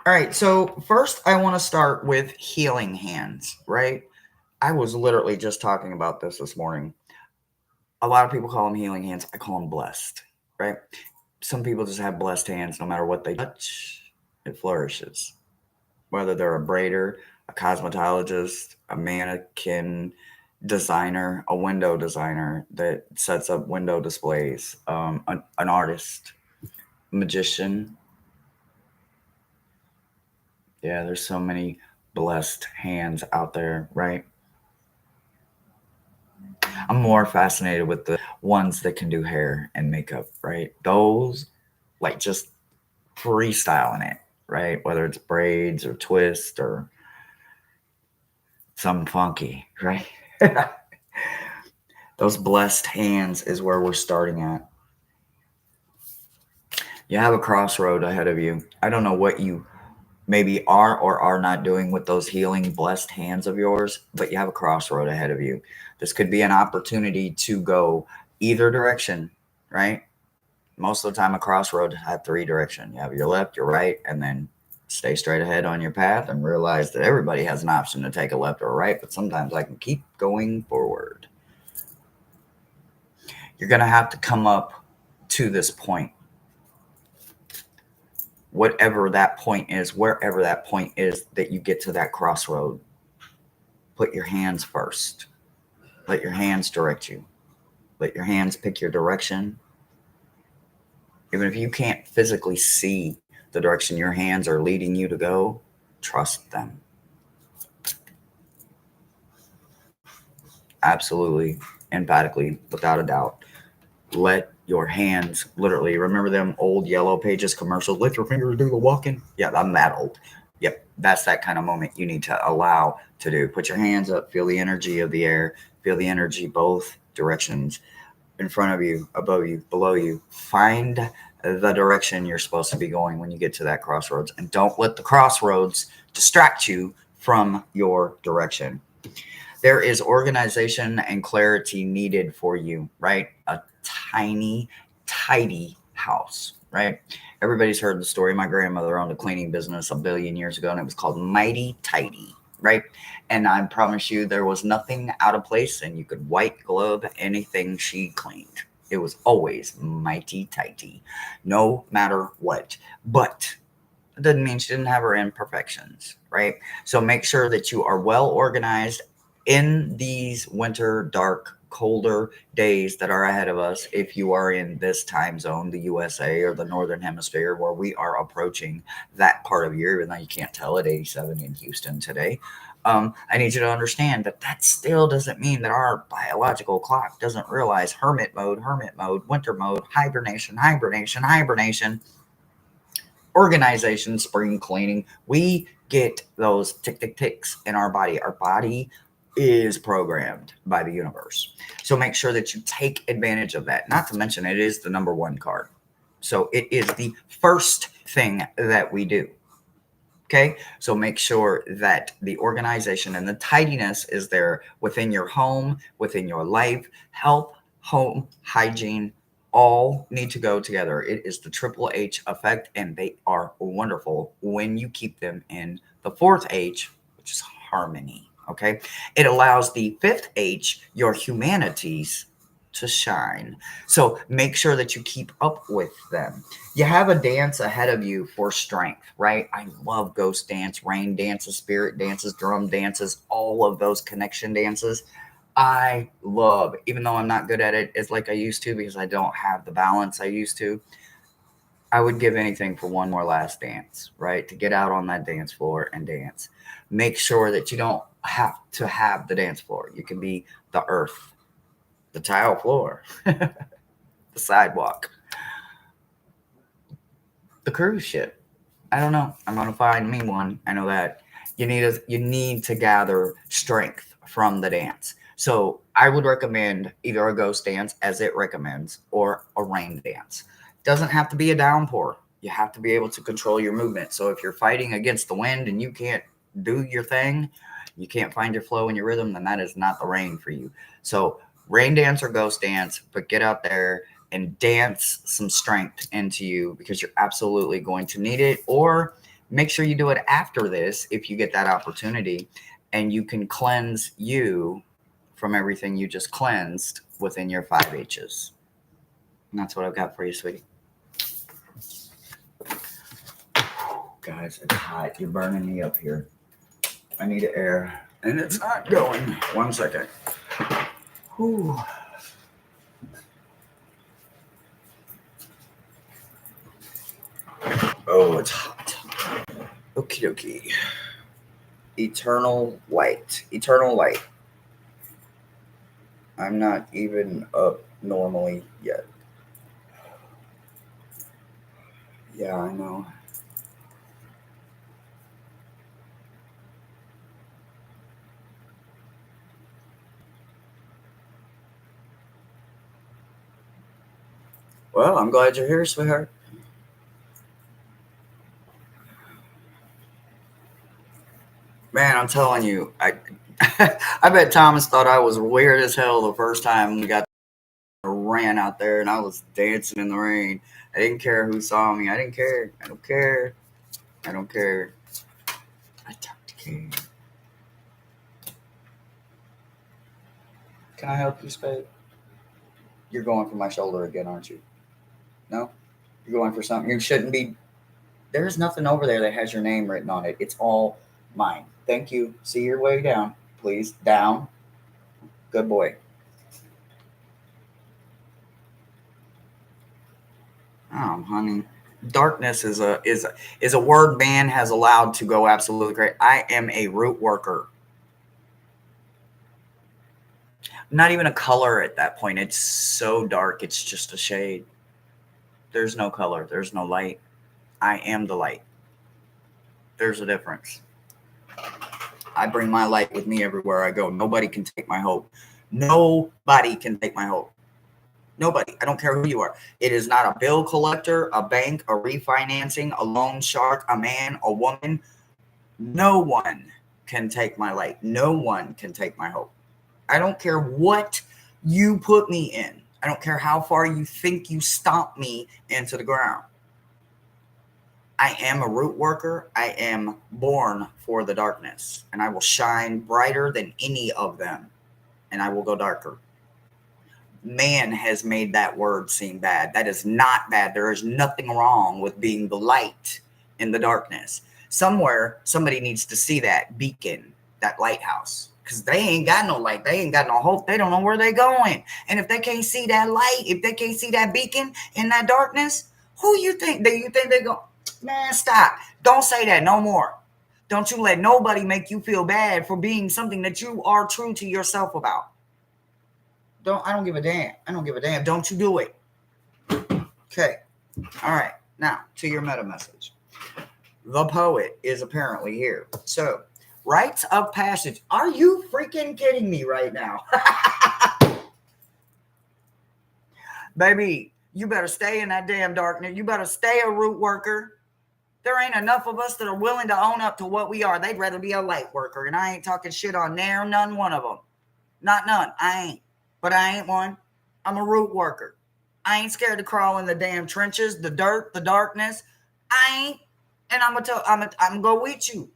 All right. So, first, I want to start with healing hands, right? I was literally just talking about this morning. A lot of people call them healing hands. I call them blessed, right? Some people just have blessed hands no matter what they touch, it flourishes. Whether they're a braider, a cosmetologist, a mannequin designer, a window designer that sets up window displays, an artist, magician. Yeah, there's so many blessed hands out there, right? I'm more fascinated with the ones that can do hair and makeup, right? Those, like, just freestyling it, right? Whether it's braids or twist or something funky, right? Those blessed hands is where we're starting at. You have a crossroad ahead of you. I don't know what you maybe are or are not doing with those healing blessed hands of yours, but you have a crossroad ahead of you. This could be an opportunity to go either direction, right? Most of the time, a crossroad had three directions. You have your left, your right, and then stay straight ahead on your path and realize that everybody has an option to take a left or a right, but sometimes I can keep going forward. You're going to have to come up to this point, whatever that point is, wherever that point is that you get to that crossroad. Put your hands first. Let your hands direct you. Let your hands pick your direction. Even if you can't physically see the direction your hands are leading you to go, trust them. Absolutely, emphatically, without a doubt. Let your hands literally, remember them old Yellow Pages commercials? Let your fingers do the walking. Yeah, I'm that old. Yep, that's that kind of moment you need to allow to do. Put your hands up, feel the energy of the air, feel the energy both directions, in front of you, above you, below you. Find the direction you're supposed to be going when you get to that crossroads, and don't let the crossroads distract you from your direction. There is organization and clarity needed for you, right? A tiny, tidy house, right? Everybody's heard the story. My grandmother owned a cleaning business a billion years ago, and it was called Mighty Tidy, right? And I promise you, there was nothing out of place, and you could white glove anything she cleaned. It was always mighty tidy, no matter what. But it doesn't mean she didn't have her imperfections, right? So make sure that you are well organized in these winter, dark, colder days that are ahead of us. If you are in this time zone, the USA or the Northern Hemisphere, where we are approaching that part of year, even though you can't tell at 87 in Houston today, I need you to understand that that still doesn't mean that our biological clock doesn't realize hermit mode, winter mode, hibernation, organization, spring cleaning. We get those tick, tick, ticks in our body. Our body is programmed by the universe. So make sure that you take advantage of that. Not to mention, it is the number one card. So it is the first thing that we do. Okay. So make sure that the organization and the tidiness is there within your home, within your life. Health, home, hygiene, all need to go together. It is the triple H effect, and they are wonderful when you keep them in the fourth H, which is harmony. Okay. It allows the fifth H, your humanities, to shine. So make sure that you keep up with them. You have a dance ahead of you for strength, right? I love ghost dance, rain dances, spirit dances, drum dances, all of those connection dances. I love, even though I'm not good at it as like I used to because I don't have the balance I used to. I would give anything for one more last dance, right? To get out on that dance floor and dance. Make sure that you don't have to have the dance floor. You can be the earth, the tile floor, the sidewalk, the cruise ship. I don't know. I'm gonna find me one. I know that you need to gather strength from the dance. So I would recommend either a ghost dance, as it recommends, or a rain dance. Doesn't have to be a downpour. You have to be able to control your movement. So if you're fighting against the wind and you can't do your thing, you can't find your flow and your rhythm, then that is not the rain for you. So rain dance or ghost dance, but get out there and dance some strength into you because you're absolutely going to need it. Or make sure you do it after this if you get that opportunity, and you can cleanse you from everything you just cleansed within your 5 H's. And that's what I've got for you, sweetie. Guys, it's hot. You're burning me up here. I need air, and it's not going. 1 second. Whew. Oh, it's hot. Okie dokie. Eternal light. Eternal light. I'm not even up normally yet. Yeah, I know. Well, I'm glad you're here, sweetheart. Man, I'm telling you, I bet Thomas thought I was weird as hell the first time we got ran out there and I was dancing in the rain. I didn't care who saw me. I didn't care. I don't care. I don't care. I don't care. Can I help you, Spade? You're going for my shoulder again, aren't you? No? You're going for something. You shouldn't be. There's nothing over there that has your name written on it. It's all mine. Thank you. See your way down, please. Down. Good boy. Oh, honey. Darkness is a word man has allowed to go absolutely great. I am a root worker. Not even a color at that point. It's so dark. It's just a shade. There's no color. There's no light. I am the light. There's a difference. I bring my light with me everywhere I go. Nobody can take my hope. Nobody can take my hope. Nobody. I don't care who you are. It is not a bill collector, a bank, a refinancing, a loan shark, a man, a woman. No one can take my light. No one can take my hope. I don't care what you put me in. I don't care how far you think you stomp me into the ground. I am a root worker. I am born for the darkness, and I will shine brighter than any of them, and I will go darker. Man has made that word seem bad. That is not bad. There is nothing wrong with being the light in the darkness. Somewhere, somebody needs to see that beacon, that lighthouse, because they ain't got no light. They ain't got no hope. They don't know where they're going. And if they can't see that light, if they can't see that beacon in that darkness, who you think? Do you think they're going? Man, stop. Don't say that no more. Don't you let nobody make you feel bad for being something that you are true to yourself about. I don't give a damn. I don't give a damn. Don't you do it. Okay. All right. Now, to your meta message. The poet is apparently here. So, rites of passage. Are you freaking kidding me right now? Baby, you better stay in that damn darkness. You better stay a root worker. There ain't enough of us that are willing to own up to what we are. They'd rather be a light worker. And I ain't talking shit on none one of them. Not none. I ain't. But I ain't one. I'm a root worker. I ain't scared to crawl in the damn trenches, the dirt, the darkness. I ain't. And I'm gonna go with you.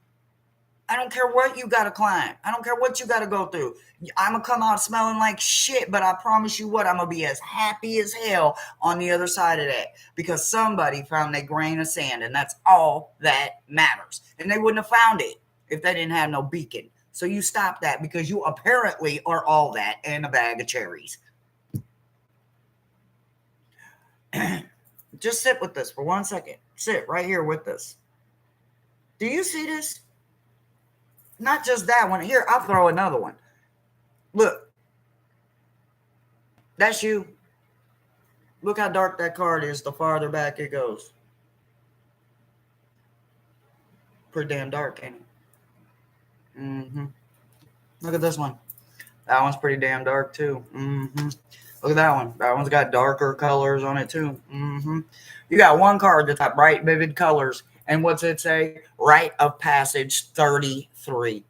I don't care what you gotta climb. I don't care what you gotta go through. I'm gonna come out smelling like shit, but I promise you what, I'm gonna be as happy as hell on the other side of that because somebody found a grain of sand, and that's all that matters. And they wouldn't have found it if they didn't have no beacon. So you stop that, because you apparently are all that and a bag of cherries. Just sit with this for 1 second. Sit right here with this. Do you see this? Not just that one. Here, I'll throw another one. Look. That's you. Look how dark that card is the farther back it goes. Pretty damn dark, ain't it? Mm-hmm. Look at this one. That one's pretty damn dark, too. Mm-hmm. Look at that one. That one's got darker colors on it, too. Mm-hmm. You got one card that's got bright, vivid colors. And what's it say? Rite of Passage 33.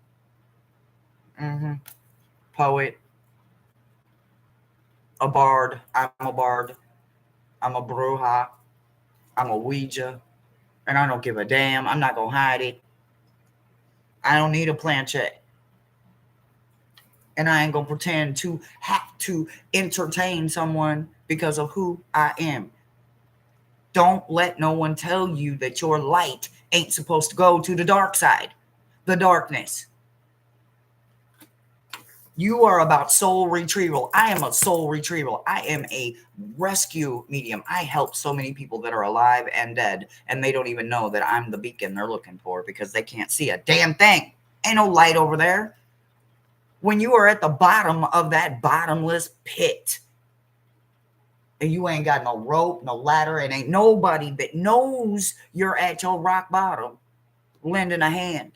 Mm-hmm. Poet. A bard. I'm a bard. I'm a bruja. I'm a Ouija. And I don't give a damn. I'm not going to hide it. I don't need a planchette. And I ain't going to pretend to have to entertain someone because of who I am. Don't let no one tell you that your light ain't supposed to go to the dark side, the darkness. You are about soul retrieval. I am a soul retrieval. I am a rescue medium. I help so many people that are alive and dead, and they don't even know that I'm the beacon they're looking for, because they can't see a damn thing. Ain't no light over there. When you are at the bottom of that bottomless pit, and you ain't got no rope, no ladder, and ain't nobody that knows you're at your rock bottom lending a hand.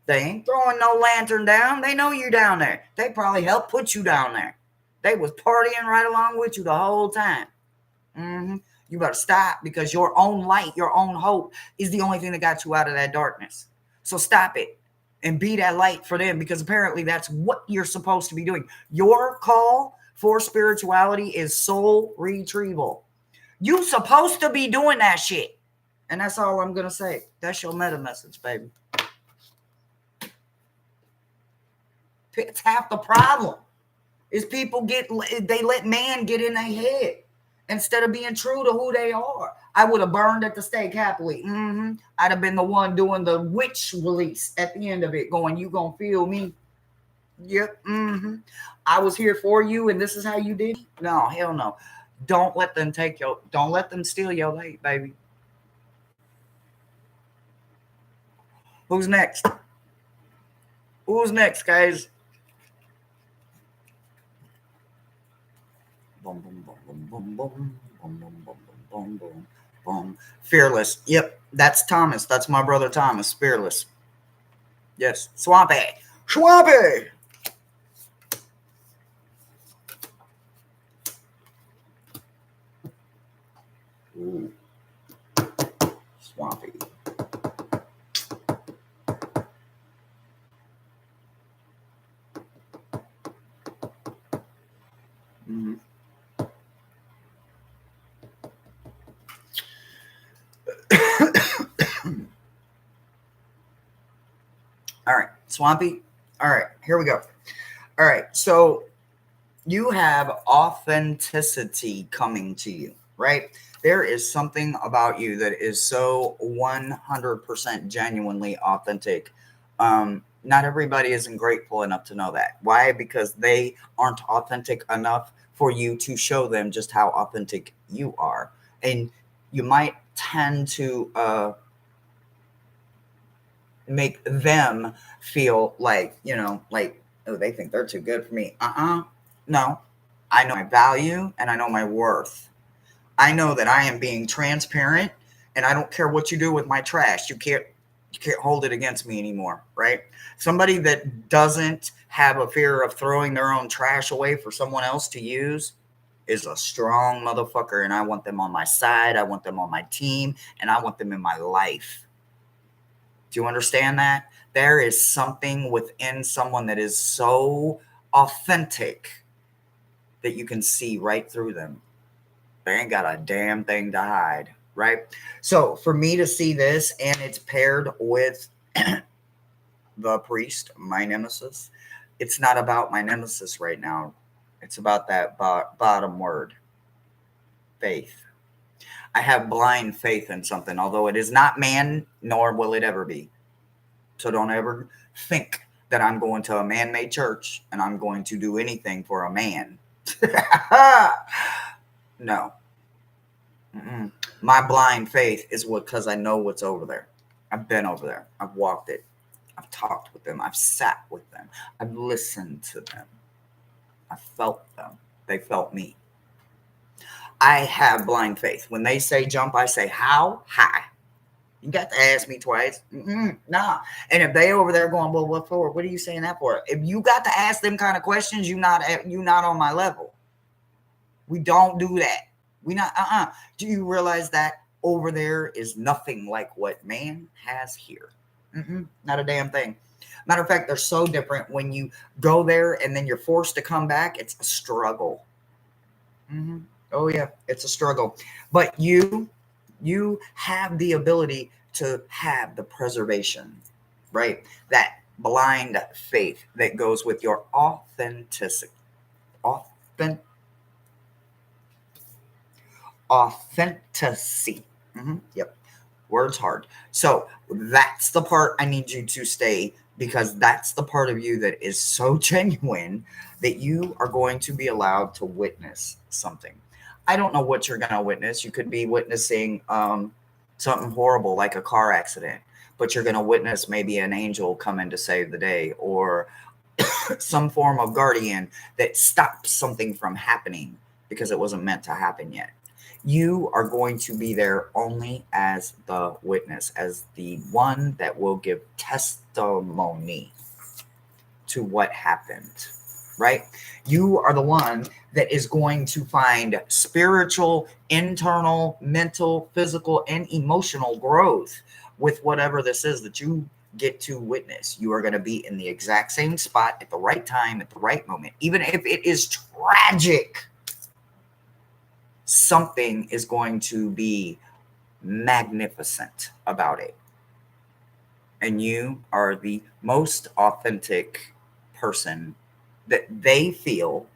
They ain't throwing no lantern down. They know you down there. They probably helped put you down there. They was partying right along with you the whole time. Mm-hmm. You better stop, because your own light, your own hope is the only thing that got you out of that darkness. So stop it and be that light for them, because apparently that's what you're supposed to be doing. Your call for spirituality is soul retrieval. You supposed to be doing that shit. And that's all I'm going to say. That's your meta message, baby. It's half the problem. Is people they let man get in their head instead of being true to who they are. I would have burned at the stake happily. Mm-hmm. I'd have been the one doing the witch release at the end of it, going, "You gonna feel me?" Yep. Mm-hmm. I was here for you, and this is how you did it. No, hell no. Don't let them don't let them steal your light, baby. Who's next? Who's next, guys? Boom, boom, boom, boom, boom, boom, boom, boom, boom, boom, boom, boom. Fearless. Yep, that's Thomas. That's my brother Thomas. Fearless. Yes. Swampy. Swampy. Ooh. Swampy. Mm-hmm. All right, Swampy. All right, here we go. All right, so you have authenticity coming to you, right? There is something about you that is so 100% genuinely authentic. Not everybody isn't grateful enough to know that. Why? Because they aren't authentic enough for you to show them just how authentic you are. And you might tend to make them feel like, like, oh, they think they're too good for me. No, I know my value and I know my worth. I know that I am being transparent, and I don't care what you do with my trash. You can't hold it against me anymore, right? Somebody that doesn't have a fear of throwing their own trash away for someone else to use is a strong motherfucker, and I want them on my side. I want them on my team, and I want them in my life. Do you understand that? There is something within someone that is so authentic that you can see right through them. They ain't got a damn thing to hide, right? So for me to see this, and it's paired with the priest, my nemesis, it's not about my nemesis right now. It's about that bottom word, faith. I have blind faith in something, although it is not man, nor will it ever be. So don't ever think that I'm going to a man-made church and I'm going to do anything for a man. No. Mm-mm. My blind faith is because I know what's over there. I've been over there. I've walked it. I've talked with them. I've sat with them. I've listened to them. I felt them. They felt me. I have blind faith. When they say jump, I say how? High. You got to ask me twice. Nah. And if they over there going, well, what for? What are you saying that for? If you got to ask them kind of questions, you not on my level. We don't do that. We not. Do you realize that over there is nothing like what man has here? Not a damn thing. Matter of fact, they're so different. When you go there and then you're forced to come back, it's a struggle. Oh yeah, it's a struggle. But you have the ability to have the preservation, right? That blind faith that goes with your authenticity. Authenticity. Yep. Word's hard. So that's the part I need you to stay, because that's the part of you that is so genuine that you are going to be allowed to witness something. I don't know what you're going to witness. You could be witnessing something horrible like a car accident, but you're going to witness maybe an angel coming to save the day, or some form of guardian that stops something from happening because it wasn't meant to happen yet. You are going to be there only as the witness, as the one that will give testimony to what happened, right? You are the one that is going to find spiritual, internal, mental, physical, and emotional growth with whatever this is that you get to witness. You are going to be in the exact same spot at the right time, at the right moment. Even if it is tragic, something is going to be magnificent about it. And you are the most authentic person that they feel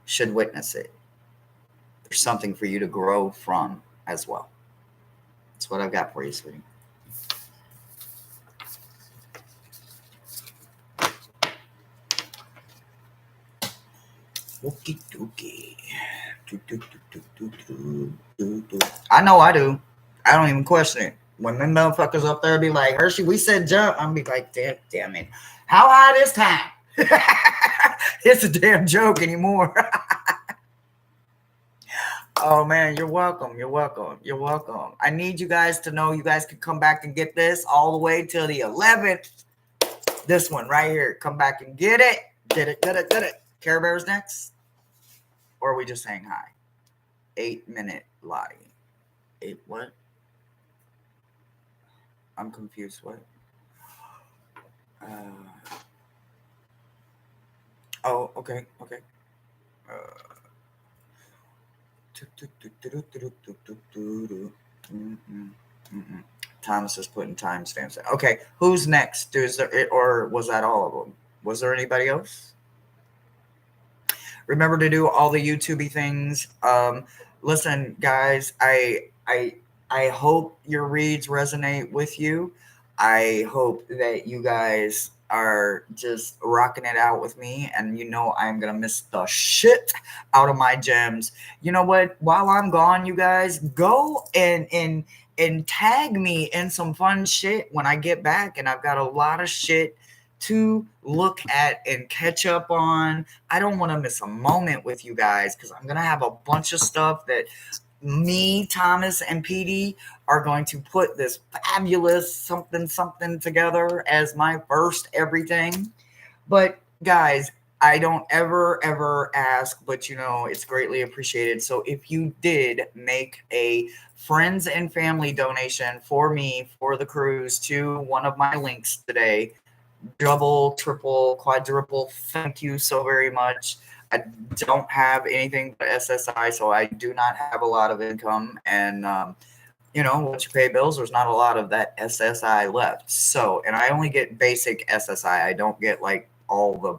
should witness it. There's something for you to grow from as well. That's what I've got for you, sweetie. Okie dokie. I know I do. I don't even question it. When them motherfuckers up there be like, Hershey, we said jump, I'm be like, damn it. How high this time? It's a damn joke anymore. Oh man, you're welcome. You're welcome. You're welcome. I need you guys to know you guys can come back and get this all the way till the 11th. This one right here. Come back and get it. Get it. Get it. Get it. Care Bears next? Or are we just saying hi? 8-minute Lottie. 8 what? I'm confused. What? Oh, okay. Okay. Thomas is putting timestamps. Okay, who's next? Is there, or was that all of them? Was there anybody else? Remember to do all the YouTubey things. Listen, guys, I hope your reads resonate with you. I hope that you guys are just rocking it out with me, and you know I'm gonna miss the shit out of my gems. You know what? While I'm gone, you guys go and tag me in some fun shit when I get back, and I've got a lot of shit to look at and catch up on. I don't want to miss a moment with you guys because I'm gonna have a bunch of stuff that me, Thomas, and PD are going to put this fabulous something together as my first everything. But guys, I don't ever ask, but you know, it's greatly appreciated. So if you did make a friends and family donation for me for the cruise to one of my links today, double, triple, quadruple, thank you so very much. I don't have anything but SSI, so I do not have a lot of income. And, you know, once you pay bills, there's not a lot of that SSI left. So, and I only get basic SSI. I don't get like all the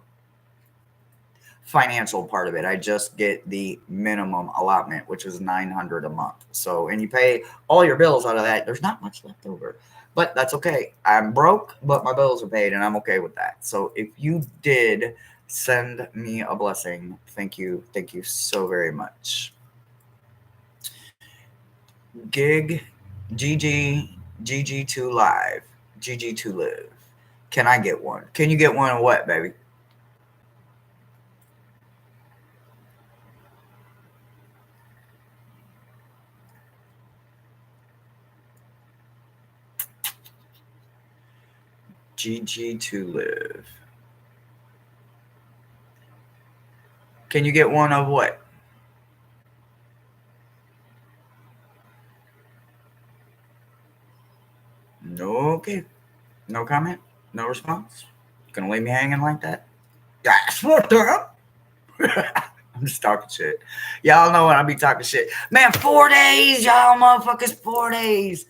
financial part of it. I just get the minimum allotment, which is $900 a month. So, and you pay all your bills out of that. There's not much left over. But that's okay. I'm broke, but my bills are paid, and I'm okay with that. So if you did send me a blessing, thank you. Thank you so very much. Gig, GG, GG2 live, GG2 live. Can I get one? Can you get one of what, baby? GG2 live. Can you get one of what? No, okay. No comment? No response? Gonna leave me hanging like that? That's what up. I'm just talking shit. Y'all know when I be talking shit. Man, 4 days, y'all motherfuckers, 4 days.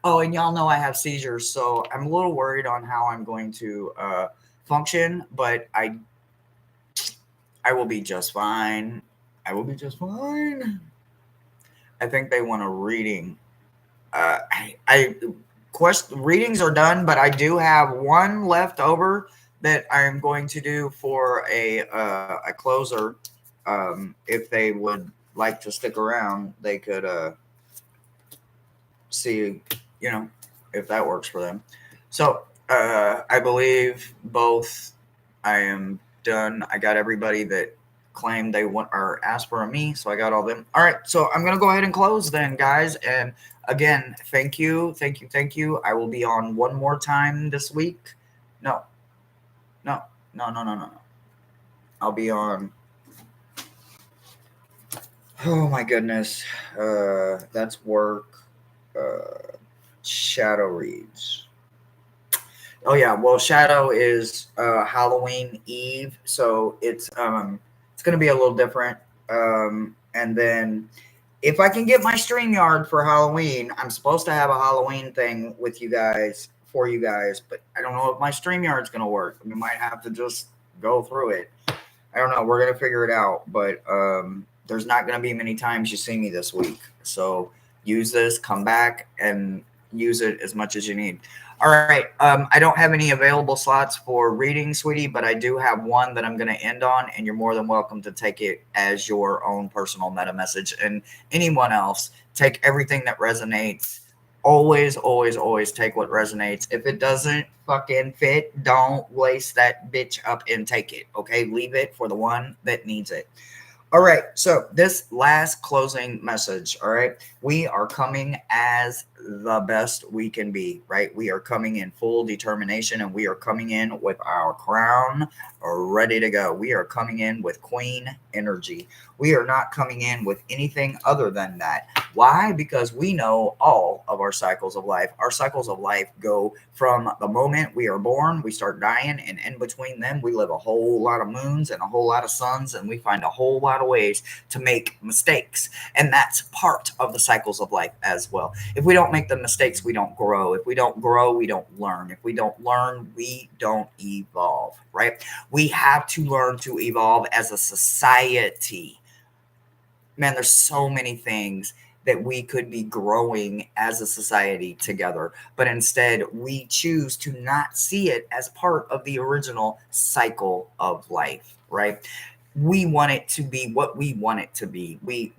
Oh, and y'all know I have seizures, so I'm a little worried on how I'm going to function, but I will be just fine. I will be just fine. I think they want a reading. I quest readings are done, but I do have one left over that I am going to do for a closer. If they would like to stick around, they could see, you know, if that works for them. So I believe both. I am done. I got everybody that claimed they want or asked for me, so I got all them. All right, so I'm gonna go ahead and close then, guys. And again, thank you, thank you, thank you. I will be on one more time this week. No, no, no, no, no, no, no. I'll be on. Oh my goodness, that's work. Shadow reads. Oh yeah, well Shadow is Halloween Eve, so it's gonna be a little different. And then if I can get my StreamYard for Halloween, I'm supposed to have a Halloween thing with you guys for you guys, but I don't know if my StreamYard's gonna work. We might have to just go through it. I don't know. We're gonna figure it out, but there's not gonna be many times you see me this week. So use this, come back, and use it as much as you need. All right. I don't have any available slots for reading, sweetie, but I do have one that I'm going to end on, and you're more than welcome to take it as your own personal meta message. And anyone else, take everything that resonates. Always, always, always take what resonates. If it doesn't fucking fit, don't waste that bitch up and take it. Okay. Leave it for the one that needs it. All right. So, this last closing message, all right, we are coming as the best we can be, right? We are coming in full determination and we are coming in with our crown ready to go. We are coming in with queen energy. We are not coming in with anything other than that. Why? Because we know all of our cycles of life. Our cycles of life go from the moment we are born, we start dying, and in between them, we live a whole lot of moons and a whole lot of suns, and we find a whole lot of ways to make mistakes. And that's part of the cycles of life as well. If we don't make the mistakes, we don't grow. If we don't grow, we don't learn. If we don't learn, we don't evolve, right? We have to learn to evolve as a society. Man, there's so many things that we could be growing as a society together, but instead we choose to not see it as part of the original cycle of life, right? We want it to be what we want it to be. We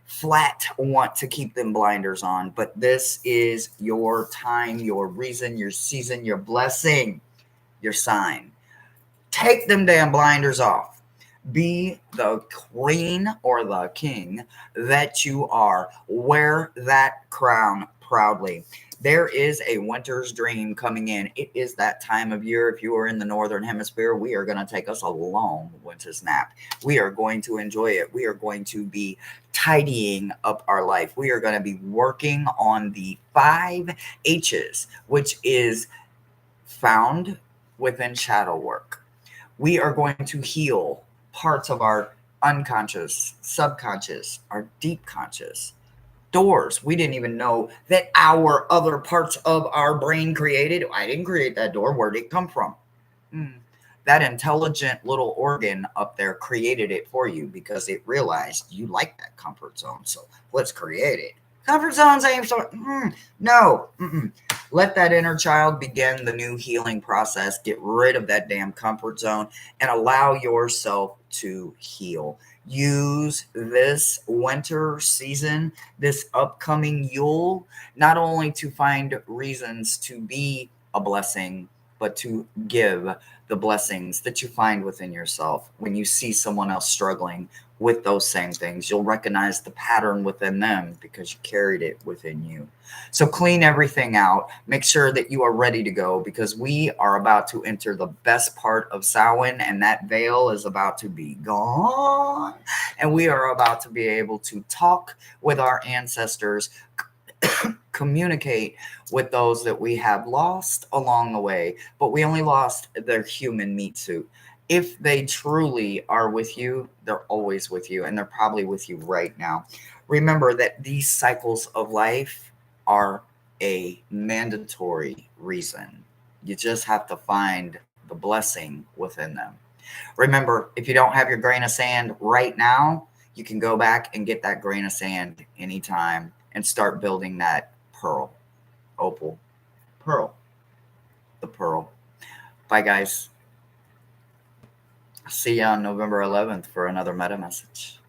flat want to keep them blinders on, but this is your time, your reason, your season, your blessing, your sign. Take them damn blinders off. Be the queen or the king that you are. Wear that crown proudly. There is a winter's dream coming in. It is that time of year. If you are in the northern hemisphere, we are going to take us a long winter's nap. We are going to enjoy it. We are going to be tidying up our life. We are going to be working on the 5 H's, which is found within shadow work. We are going to heal parts of our unconscious, subconscious, our deep conscious. Doors we didn't even know that our other parts of our brain created. I didn't create that door. Where did it come from? That intelligent little organ up there created it for you because it realized you like that comfort zone. So let's create it. Comfort zones ain't so. No. Let that inner child begin the new healing process. Get rid of that damn comfort zone and allow yourself to heal. Use this winter season, this upcoming Yule, not only to find reasons to be a blessing, but to give the blessings that you find within yourself. When you see someone else struggling with those same things, you'll recognize the pattern within them because you carried it within you. So clean everything out. Make sure that you are ready to go because we are about to enter the best part of Samhain, and that veil is about to be gone. And we are about to be able to talk with our ancestors, communicate with those that we have lost along the way, but we only lost their human meat suit. If they truly are with you, they're always with you, and they're probably with you right now. Remember that these cycles of life are a mandatory reason. You just have to find the blessing within them. Remember, if you don't have your grain of sand right now, you can go back and get that grain of sand anytime and start building that pearl, opal, pearl, the pearl. Bye, guys. See you on November 11th for another meta message.